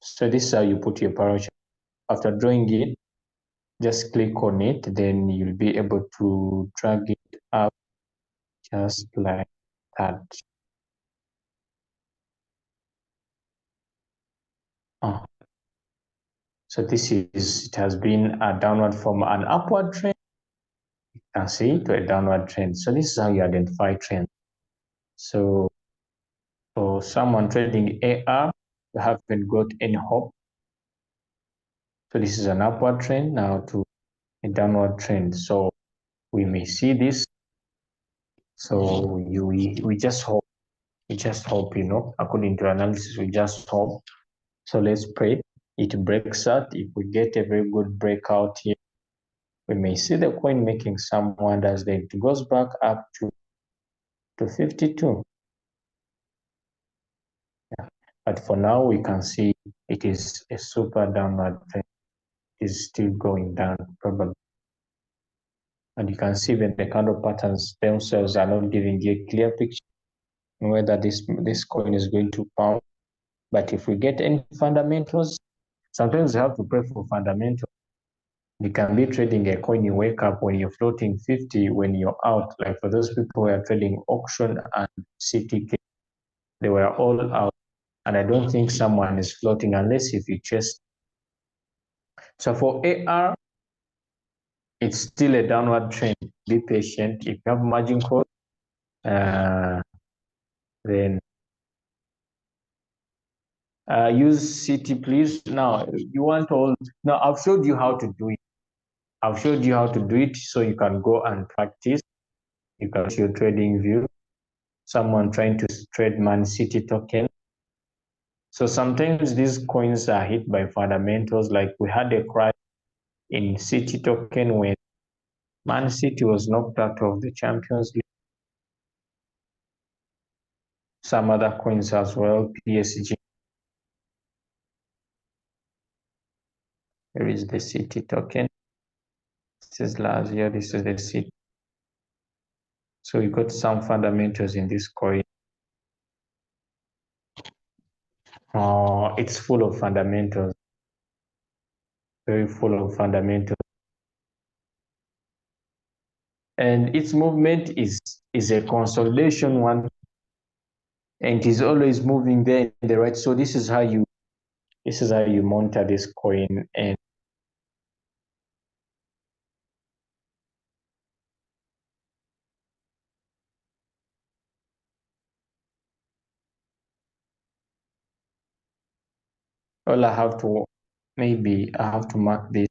Speaker 1: So this is how you put your parallel chart. After drawing it, just click on it, then you'll be able to drag it up just like that. So it has been a downward from an upward trend, you can see, to a downward trend. So this is how you identify trends. So for someone trading AR, you haven't got any hope. So this is an upward trend now to a downward trend. So we may see this. So we just hope, according to analysis, we just hope. So let's pray it breaks out. If we get a very good breakout here, we may see the coin making some wonders. Then it goes back up to 52. Yeah. But for now, we can see it is a super downward trend. It is still going down, probably. And you can see that the candle patterns themselves are not giving you a clear picture on whether this coin is going to pound. But if we get any fundamentals, sometimes you have to pray for fundamentals. You can be trading a coin, you wake up when you're floating 50, when you're out. Like for those people who are trading auction and CTK, they were all out. And I don't think someone is floating unless if you chase. So for AR, it's still a downward trend. Be patient. If you have margin call, then use CT, please. Now, you want all. Now, I've showed you how to do it. I've showed you how to do it so you can go and practice. You can see your trading view. Someone trying to trade Man City token. So sometimes these coins are hit by fundamentals. Like we had a crash in City token when Man City was knocked out of the Champions League. some other coins as well. PSG. Here is the city token. This is last year. This is the city. So we got some fundamentals in this coin. Oh, it's full of fundamentals. Very full of fundamentals. And its movement is a consolidation one, and it is always moving there in the right. So this is how you monitor this coin. And all I have to maybe I have to mark this.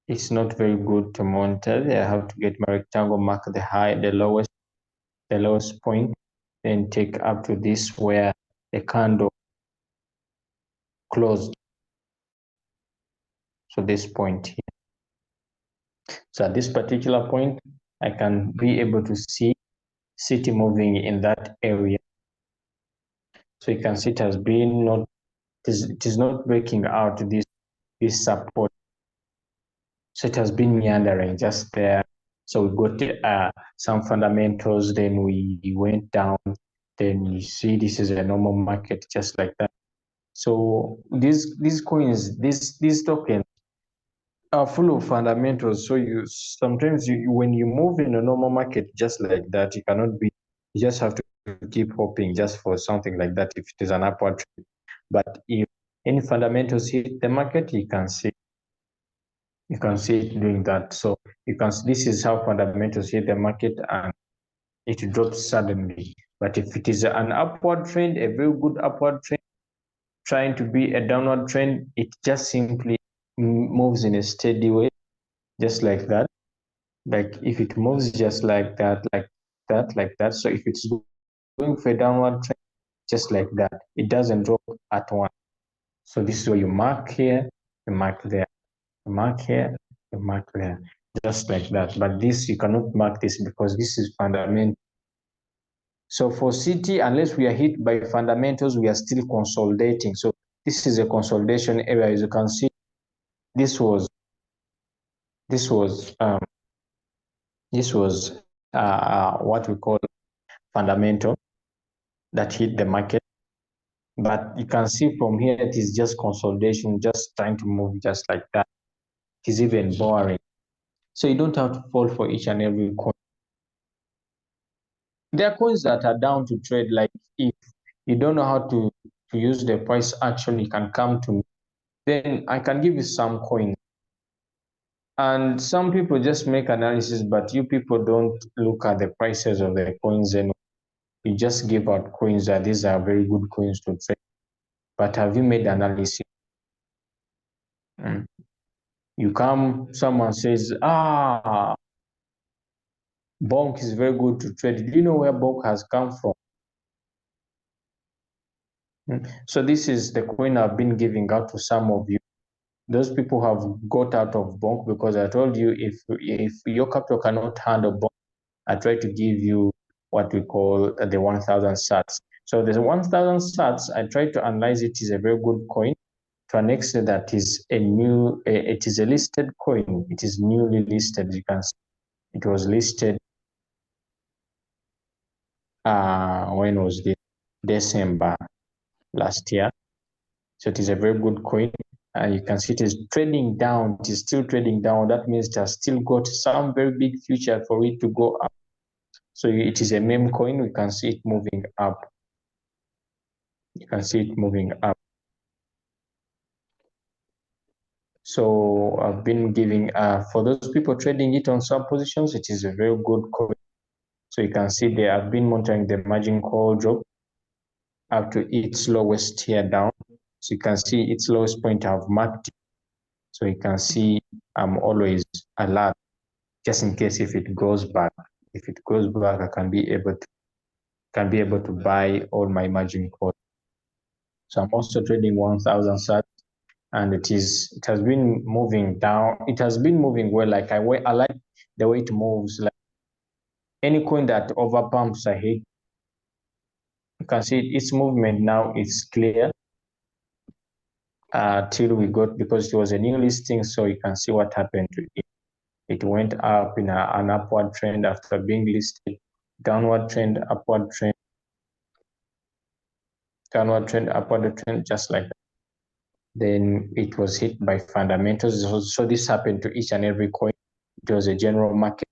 Speaker 1: It's not very good to monitor. I have to get my rectangle, mark the lowest point, then take up to this where the candle closed. So this point here. So at this particular point, I can be able to see city moving in that area. So you can see it has been not, it is not breaking out this support. So it has been meandering just there. So we got some fundamentals, then we went down, then you see this is a normal market just like that. So these coins, these tokens are full of fundamentals. So you sometimes when you move in a normal market just like that, you just have to keep hoping just for something like that if it is an upward trend. But if any fundamentals hit the market, you can see it doing that. So this is how fundamentals hit the market and it drops suddenly. But if it is an upward trend, a very good upward trend, trying to be a downward trend, it just simply moves in a steady way, just like that. Like if it moves just like that, like that. So if it's going for a downward trend, just like that, it doesn't drop at once. So this is where you mark here, you mark there, you mark here, you mark there, just like that. But this, you cannot mark this because this is fundamental. So for city, unless we are hit by fundamentals, we are still consolidating. So this is a consolidation area. As you can see, this was what we call fundamental that hit the market. But you can see from here, it is just consolidation, just trying to move just like that. It is even boring. So you don't have to fall for each and every coin. There are coins that are down to trade. Like if you don't know how to use the price action, you can come to me. Then I can give you some coins. And some people just make analysis, but you people don't look at the prices of the coins and you just give out coins that these are very good coins to trade. But have you made analysis? You come, someone says, Bonk is very good to trade. Do you know where Bonk has come from? So this is the coin I've been giving out to some of you. Those people have got out of Bonk because I told you if your capital cannot handle Bonk, I try to give you what we call the 1000 sats. So the 1000 sats, I try to analyze it is a very good coin to an extent that is it is a listed coin. It is newly listed. You can see it was listed. When was this? December last year. So it is a very good coin. You can see it is trading down. It is still trading down. That means it has still got some very big future for it to go up. So it is a meme coin. We can see it moving up. You can see it moving up. So I've been giving, for those people trading it on some positions, it is a very good coin. So you can see there, I've been monitoring the margin call drop up to its lowest here down. So you can see its lowest point I've marked it. So you can see I'm always alert just in case if it goes back. If it goes back, I can be able to buy all my margin calls. So I'm also trading 1000 sats, and it has been moving down. It has been moving well. Like I like the way it moves. Like any coin that overpumps ahead, you can see its movement now is clear till we got, because it was a new listing, so you can see what happened to it. It went up in an upward trend after being listed, downward trend, upward trend, downward trend, upward trend, just like that. Then it was hit by fundamentals. So this happened to each and every coin. It was a general market.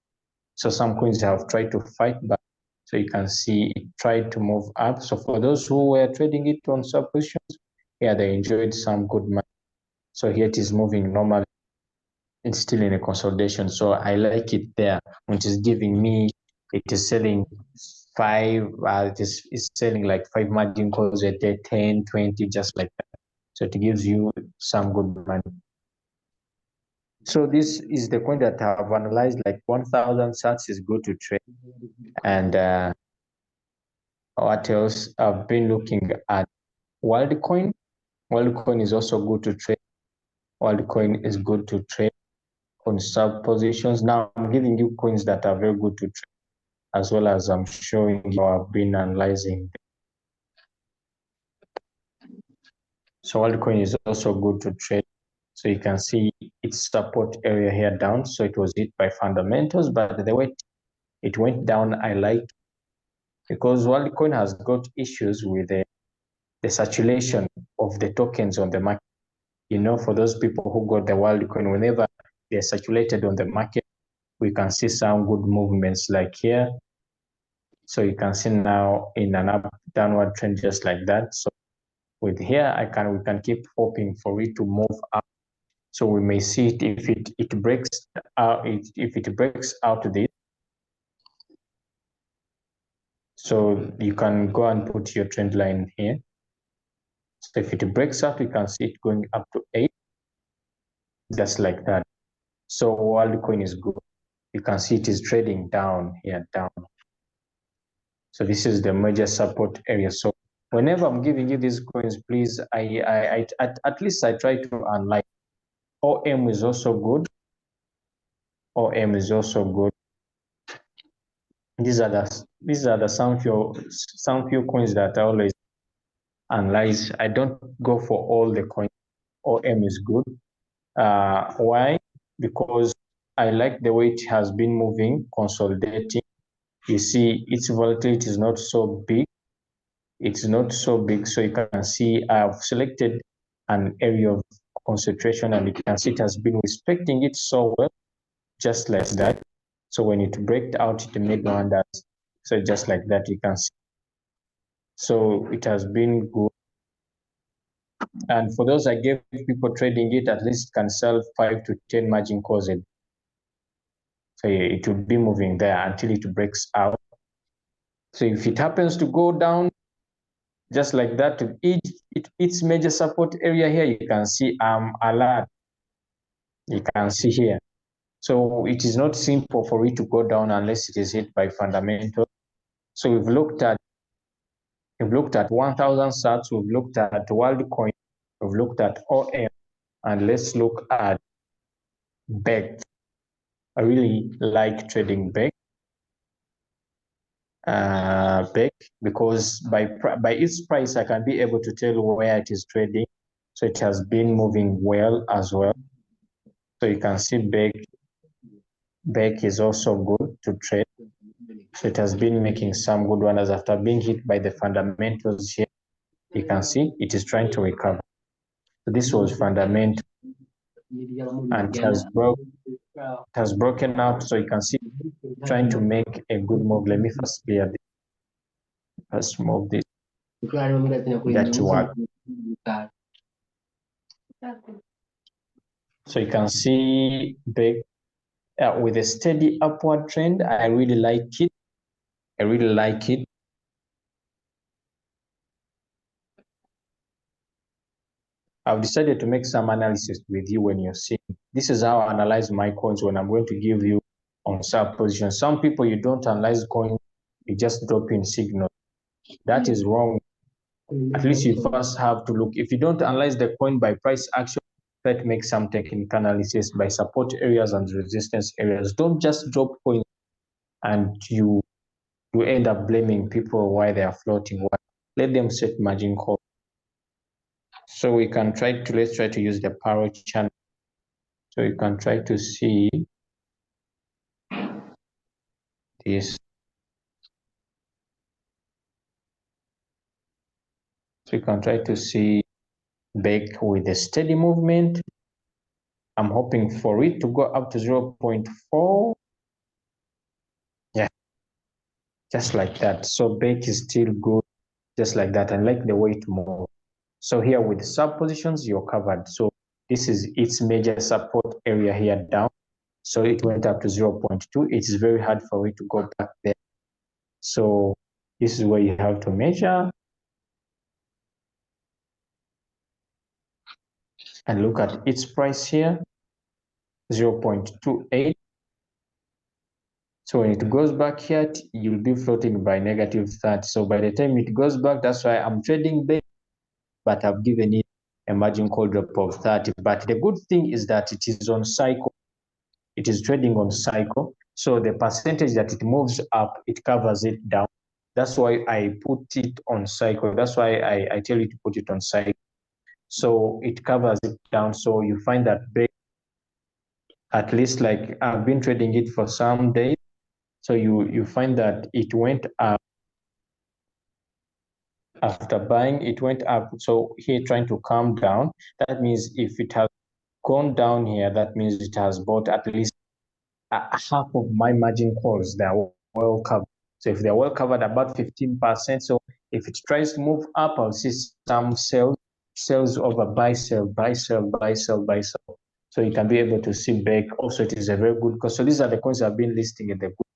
Speaker 1: So some coins have tried to fight back. So you can see it tried to move up. So for those who were trading it on sub positions, yeah, they enjoyed some good money. So here it is moving normally. It's still in a consolidation. So I like it there, which is giving me, it is selling five, it's selling like 5 margin calls a day, 10, 20, just like that. So it gives you some good money. So this is the coin that I've analyzed, like 1,000 sats is good to trade. And what else? I've been looking at WorldCoin. WorldCoin is also good to trade. WorldCoin is good to trade on sub positions. Now I'm giving you coins that are very good to trade, as well as I'm showing you I've been analyzing. So WorldCoin is also good to trade. So you can see its support area here down. So it was hit by fundamentals, but the way it went down, I like, because WorldCoin has got issues with the circulation of the tokens on the market. You know, for those people who got the WorldCoin, whenever they're circulated on the market, we can see some good movements like here. So you can see now in an up downward trend just like that. So with here, we can keep hoping for it to move up. So we may see it if it breaks out, if it breaks out this. So you can go and put your trend line here. So if it breaks out, you can see it going up to 8, just like that. So WorldCoin is good. You can see it is trading down here, down. So this is the major support area. So whenever I'm giving you these coins, please, at least I try to analyze. OM is also good. OM is also good. These are the some few coins that I always analyze. I don't go for all the coins. OM is good. Why? Because I like the way it has been moving, consolidating. You see, its volatility is not so big. It's not so big, so you can see I've selected an area of concentration, and you can see it has been respecting it so well, just like that. So when it breaks out, it made wonders. So just like that, you can see. So it has been good. And for those I gave people trading it, at least can sell 5 to 10 margin calls. So it will be moving there until it breaks out. So if it happens to go down, just like that, to its major support area here, you can see alert. You can see here. So it is not simple for it to go down unless it is hit by fundamental. So we've looked at 1,000 sats, we've looked at WorldCoin, we've looked at OM, and let's look at BEC. I really like trading BEC. BEC, because by its price, I can be able to tell where it is trading. So it has been moving well as well. So you can see BEC is also good to trade. So it has been making some good wonders after being hit by the fundamentals here. You can see it is trying to recover. So this was fundamental, and it has broken out. So you can see trying to make a good move. Let me first clear this. Let's move this. That work. So you can see BEC with a steady upward trend. I really like it. I really like it. I've decided to make some analysis with you when you're seeing. This is how I analyze my coins when I'm going to give you on sub position. Some people, you don't analyze coins, you just drop in signal. That is wrong. At least you first have to look. If you don't analyze the coin by price action, try to make some technical analysis by support areas and resistance areas. Don't just drop coins and you end up blaming people why they are floating. Let them set margin call. So we can let's try to use the Paro channel. So you can try to see this. So you can try to see back with a steady movement. I'm hoping for it to go up to 0.4. Yeah, just like that. So back is still good, just like that. And like the way to move. So here with sub positions, you're covered. So this is its major support area here down. So it went up to 0.2. It is very hard for it to go back there. So this is where you have to measure and look at its price here, 0.28. So when it goes back here, you'll be floating by -30. So by the time it goes back, that's why I'm trading back, but I've given it a margin call drop of 30. But the good thing is that it is on cycle. It is trading on cycle. So the percentage that it moves up, it covers it down. That's why I put it on cycle. That's why I tell you to put it on cycle. So it covers it down. So you find that at least like I've been trading it for some days. So you find that it went up after buying, it went up. So here trying to calm down. That means if it has gone down here, that means it has bought at least half of my margin calls. They are well covered. So if they're well covered, about 15%. So if it tries to move up, I'll see some sales over buy, sell, buy, sell, buy, sell, buy, sell. So you can be able to see back. Also, it is a very good course. So these are the coins I've been listing in the book.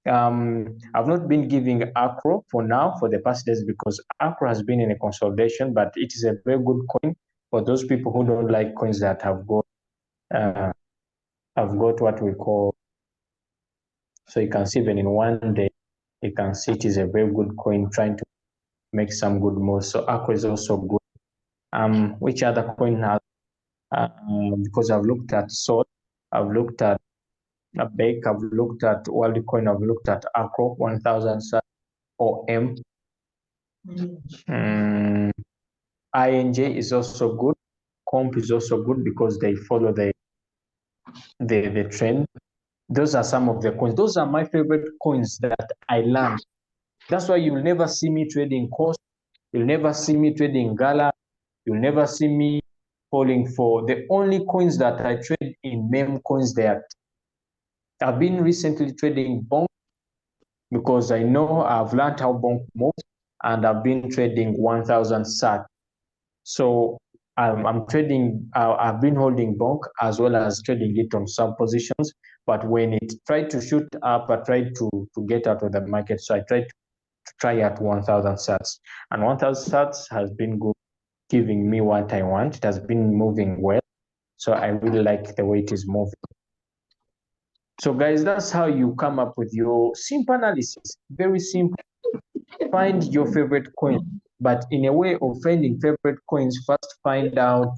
Speaker 1: I've not been giving Acro for now for the past days because Acro has been in a consolidation, but it is a very good coin for those people who don't like coins that have got what we call. So you can see even in one day, you can see it is a very good coin trying to make some good moves. So Acro is also good. Which other coin has? Because I've looked at SWOT, I've looked at Bake, I've looked at Worldcoin, I've looked at Acro 1000 OM. INJ is also good. Comp is also good because they follow the trend. Those are some of the coins. Those are my favorite coins that I learned. That's why you'll never see me trading cost. You'll never see me trading Gala. You'll never see me falling for the only coins that I trade in meme coins there. I've been recently trading Bonk because I know I've learned how Bonk moves, and I've been trading 1000 SAT. So I'm trading, I've been holding Bonk as well as trading it on some positions. But when it tried to shoot up, I tried to get out of the market. So I tried to try at 1000 sats. And 1000 sats has been good, giving me what I want. It has been moving well. So I really like the way it is moving. So guys, that's how you come up with your simple analysis. Very simple. Find your favorite coin, but in a way of finding favorite coins, first find out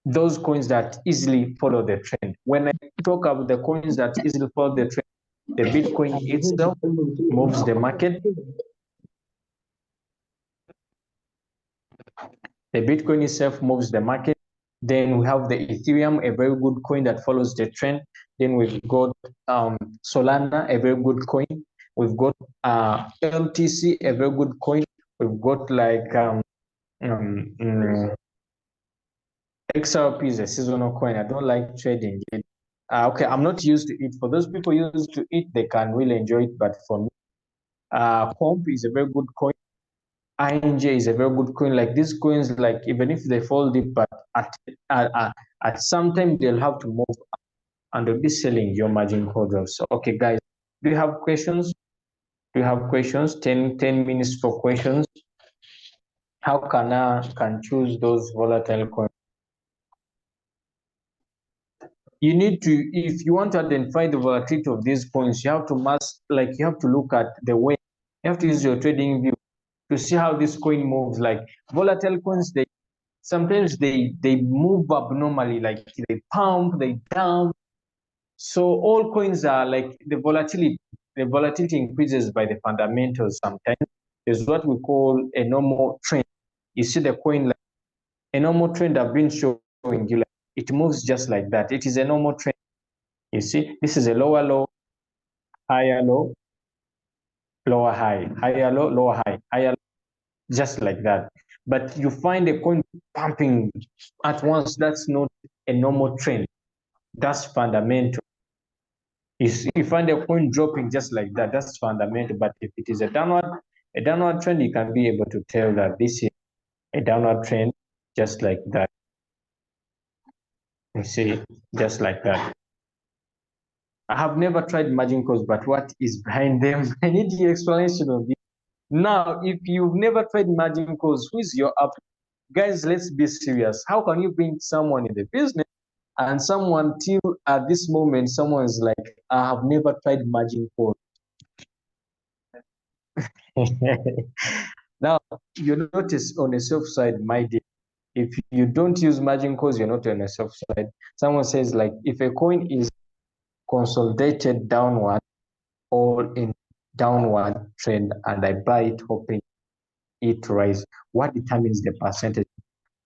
Speaker 1: those coins that easily follow the trend. When I talk about the coins that easily follow the trend, the Bitcoin itself moves the market. The Bitcoin itself moves the market. Then we have the Ethereum, a very good coin that follows the trend. Then we've got Solana, a very good coin. We've got LTC, a very good coin. We've got like XRP is a seasonal coin. I don't like trading it. Okay, I'm not used to it. For those people used to it, they can really enjoy it. But for me, Comp is a very good coin. INJ is a very good coin. Like these coins, like even if they fall deep, but at some time they'll have to move up and they'll be selling your margin call drops. So, okay, guys, do you have questions? Do you have questions? 10 minutes for questions. How can I choose those volatile coins? You need to, if you want to identify the volatility of these coins, you have to you have to look at the way, you have to use your trading view to see how this coin moves. Like volatile coins, sometimes they move abnormally, like they pump, they down. So all coins are like the volatility increases by the fundamentals sometimes. There's what we call a normal trend. You see the coin like a normal trend I've been showing you, like it moves just like that. It is a normal trend. You see, this is a lower low, higher low, lower high, higher low, lower high, higher low, just like that. But you find a coin pumping at once, that's not a normal trend. That's fundamental. You find a coin dropping just like that, that's fundamental. But if it is a downward trend, you can be able to tell that this is a downward trend, just like that. You see, just like that. I have never tried margin calls, but what is behind them? I need the explanation of it. Now, if you've never tried margin calls, who is your up? Guys, let's be serious. How can you bring someone in the business and someone till at this moment, someone is like, I have never tried margin calls. Now, you notice on the soft side, my dear, if you don't use margin calls, you're not on the soft side. Someone says, like, if a coin is consolidated downward or in downward trend and I buy it hoping it rise, what determines the percentage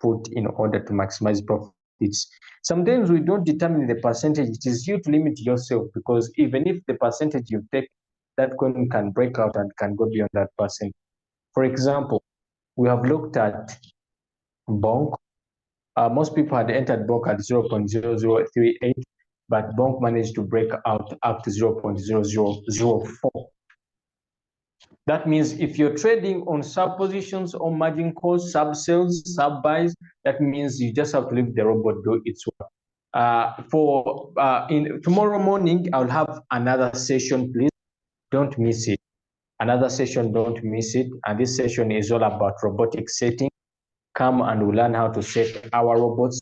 Speaker 1: put in order to maximize profits? Sometimes we don't determine the percentage. It is you to limit yourself, because even if the percentage you take, that coin can break out and can go beyond that percent. For example, we have looked at Bonk. Most people had entered Bonk at 0.0038, but Bonk managed to break out up to 0.0004. That means if you're trading on sub positions or margin calls, sub sells, sub buys, that means you just have to leave the robot do its work. In tomorrow morning, I'll have another session. Please don't miss it. Another session, don't miss it. And this session is all about robotic setting. Come and we'll learn how to set our robots,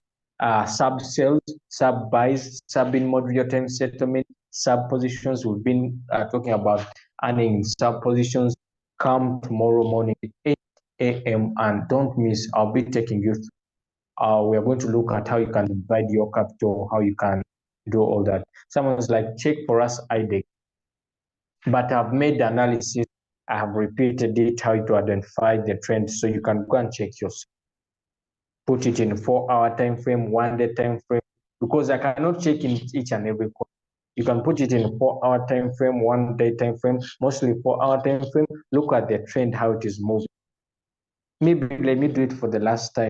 Speaker 1: sub sales, sub buys, sub in mod real time settlement, sub positions. We've been talking about earning sub positions. Come tomorrow morning at 8 a.m. and don't miss. I'll be taking you. We are going to look at how you can divide your capital, how you can do all that. Someone's like, check for us IDEX. But I've made the analysis. I have repeated it, how to identify the trend, so you can go and check yourself. Put it in 4-hour time frame, 1-day time frame, because I cannot check in each and every coin. You can put it in 4-hour time frame, 1-day time frame, mostly 4-hour time frame. Look at the trend, how it is moving. Maybe let me do it for the last time.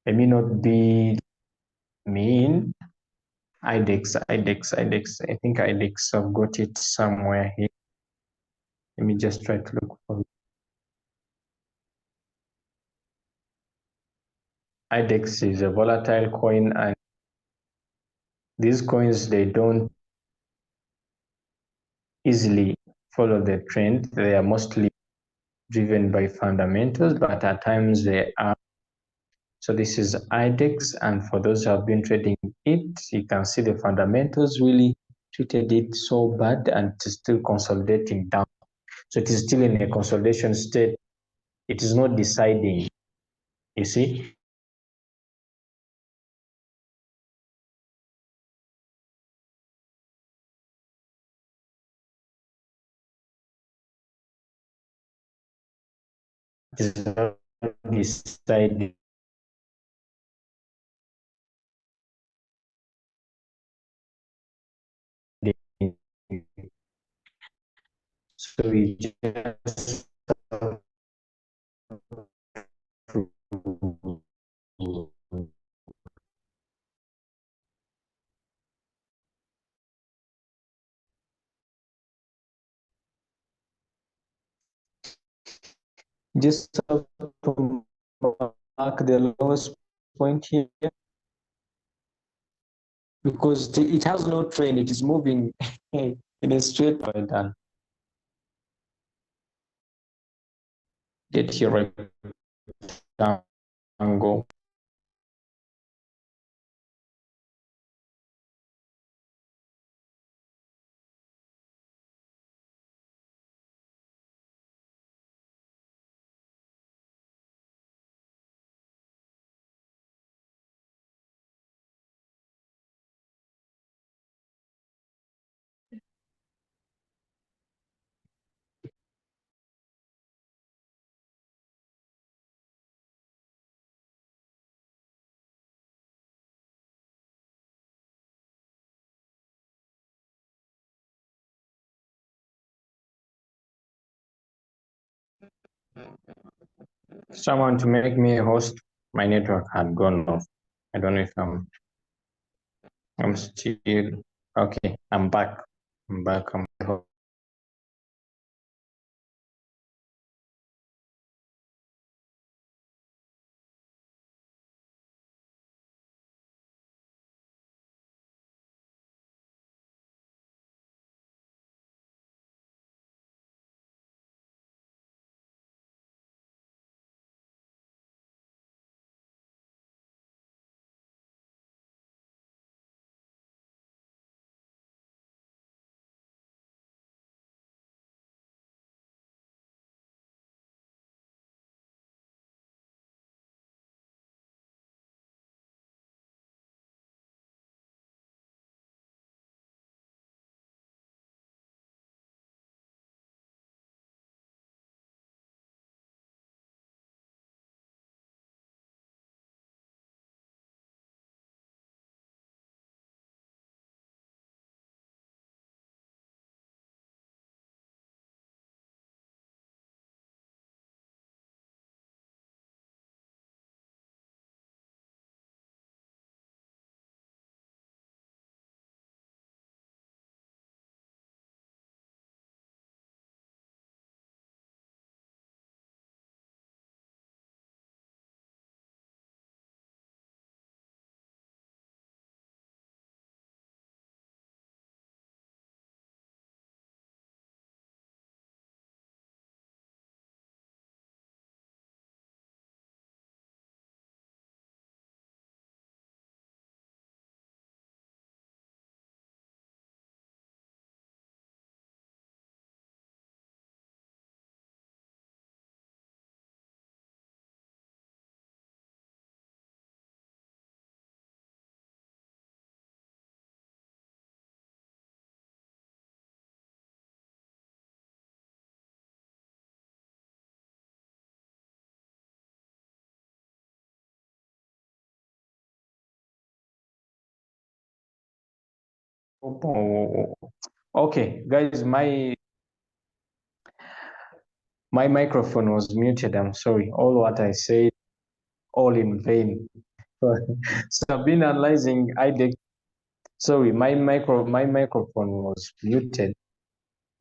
Speaker 1: Let me not be mean. IDEX. I think IDEX, I've got it somewhere here. Let me just try to look for it. IDEX is a volatile coin, and these coins, they don't easily follow the trend. They are mostly driven by fundamentals, but at times they are. So this is IDEX, and for those who have been trading it, you can see the fundamentals really treated it so bad, and it's still consolidating down. So it is still in a consolidation state. It is not deciding, you see. It is not deciding. So we just just have to mark the lowest point here, because it has no trend. It is moving in a straight line. Get your rectangle. Someone to make me a host. My network had gone off. I don't know if I'm still okay. I'm back. I'm back. Okay, guys, my microphone was muted. I'm sorry. All what I said, all in vain. So I've been analyzing IDEX. Sorry, my microphone was muted.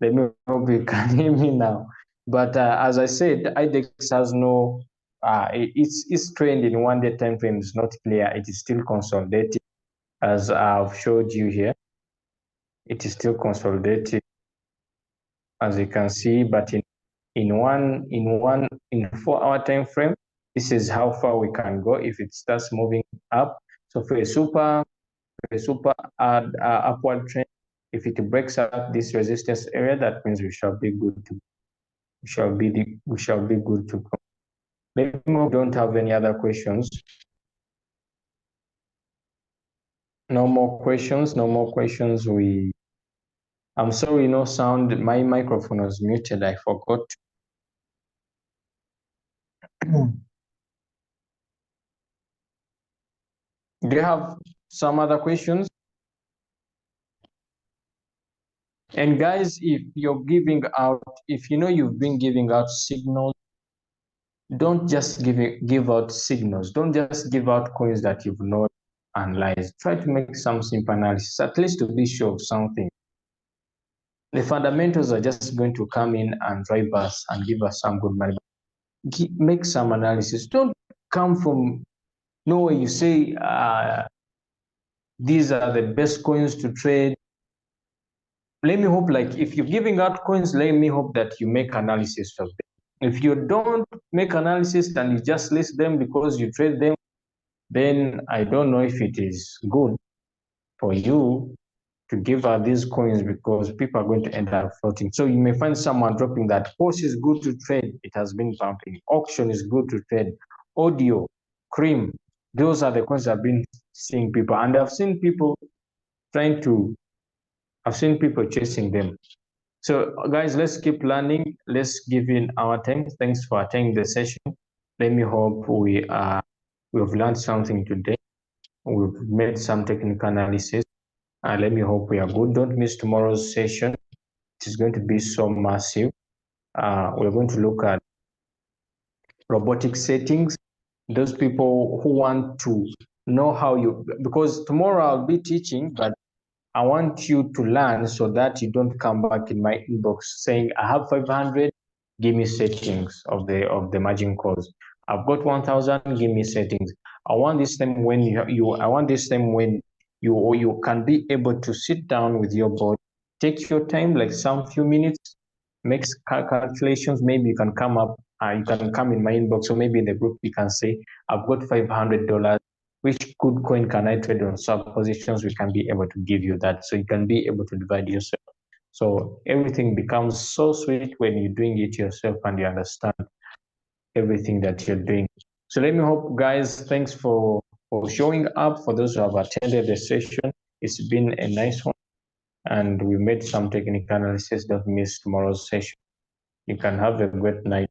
Speaker 1: Let me hope you can hear me now. But as I said, IDEX has no its trend in 1 day time frame is not clear. It is still consolidating, as I've showed you here. It is still consolidating, as you can see, but in 4 hour time frame, this is how far we can go if it starts moving up. So for a super upward trend, if it breaks up this resistance area, that means we shall be good to we shall be good to go. Maybe we don't have any other questions. No more questions. No more questions. I'm sorry, no sound. My microphone was muted. I forgot. Do you have some other questions? And guys, if you're giving out, if you know you've been giving out signals, don't just give out signals. Don't just give out coins that you've not analyzed. Try to make some simple analysis, at least to be sure of something. The fundamentals are just going to come in and drive us and give us some good money. Make some analysis. Don't come from nowhere. You say these are the best coins to trade. Let me hope, like if you're giving out coins, let me hope that you make analysis of them. If you don't make analysis and you just list them because you trade them, then I don't know if it is good for you to give out these coins because people are going to end up floating. So you may find someone dropping that Porsche is good to trade. It has been pumping. Auction is good to trade. Audio, cream. Those are the coins I've been seeing people. And I've seen people chasing them. So guys, let's keep learning. Let's give in our time. Thanks for attending the session. Let me hope we've learned something today. We've made some technical analysis. Let me hope we are good. Don't miss tomorrow's session. It is going to be so massive. We're going to look at robotic settings, those people who want to know how you, because tomorrow I'll be teaching, but I want you to learn so that you don't come back in my inbox saying, I have 500, give me settings of the margin calls. I've got 1,000, give me settings. I want this time when I want this time when you can be able to sit down with your board, take your time, like some few minutes, make calculations. Maybe you can come up, you can come in my inbox, or maybe in the group you can say, I've got $500. Which good coin can I trade on swap positions? We can be able to give you that, so you can be able to divide yourself. So everything becomes so sweet when you're doing it yourself and you understand everything that you're doing. So let me hope, guys, thanks for showing up. For those who have attended the session, it's been a nice one, and we made some technical analysis. Don't miss tomorrow's session. You can have a great night.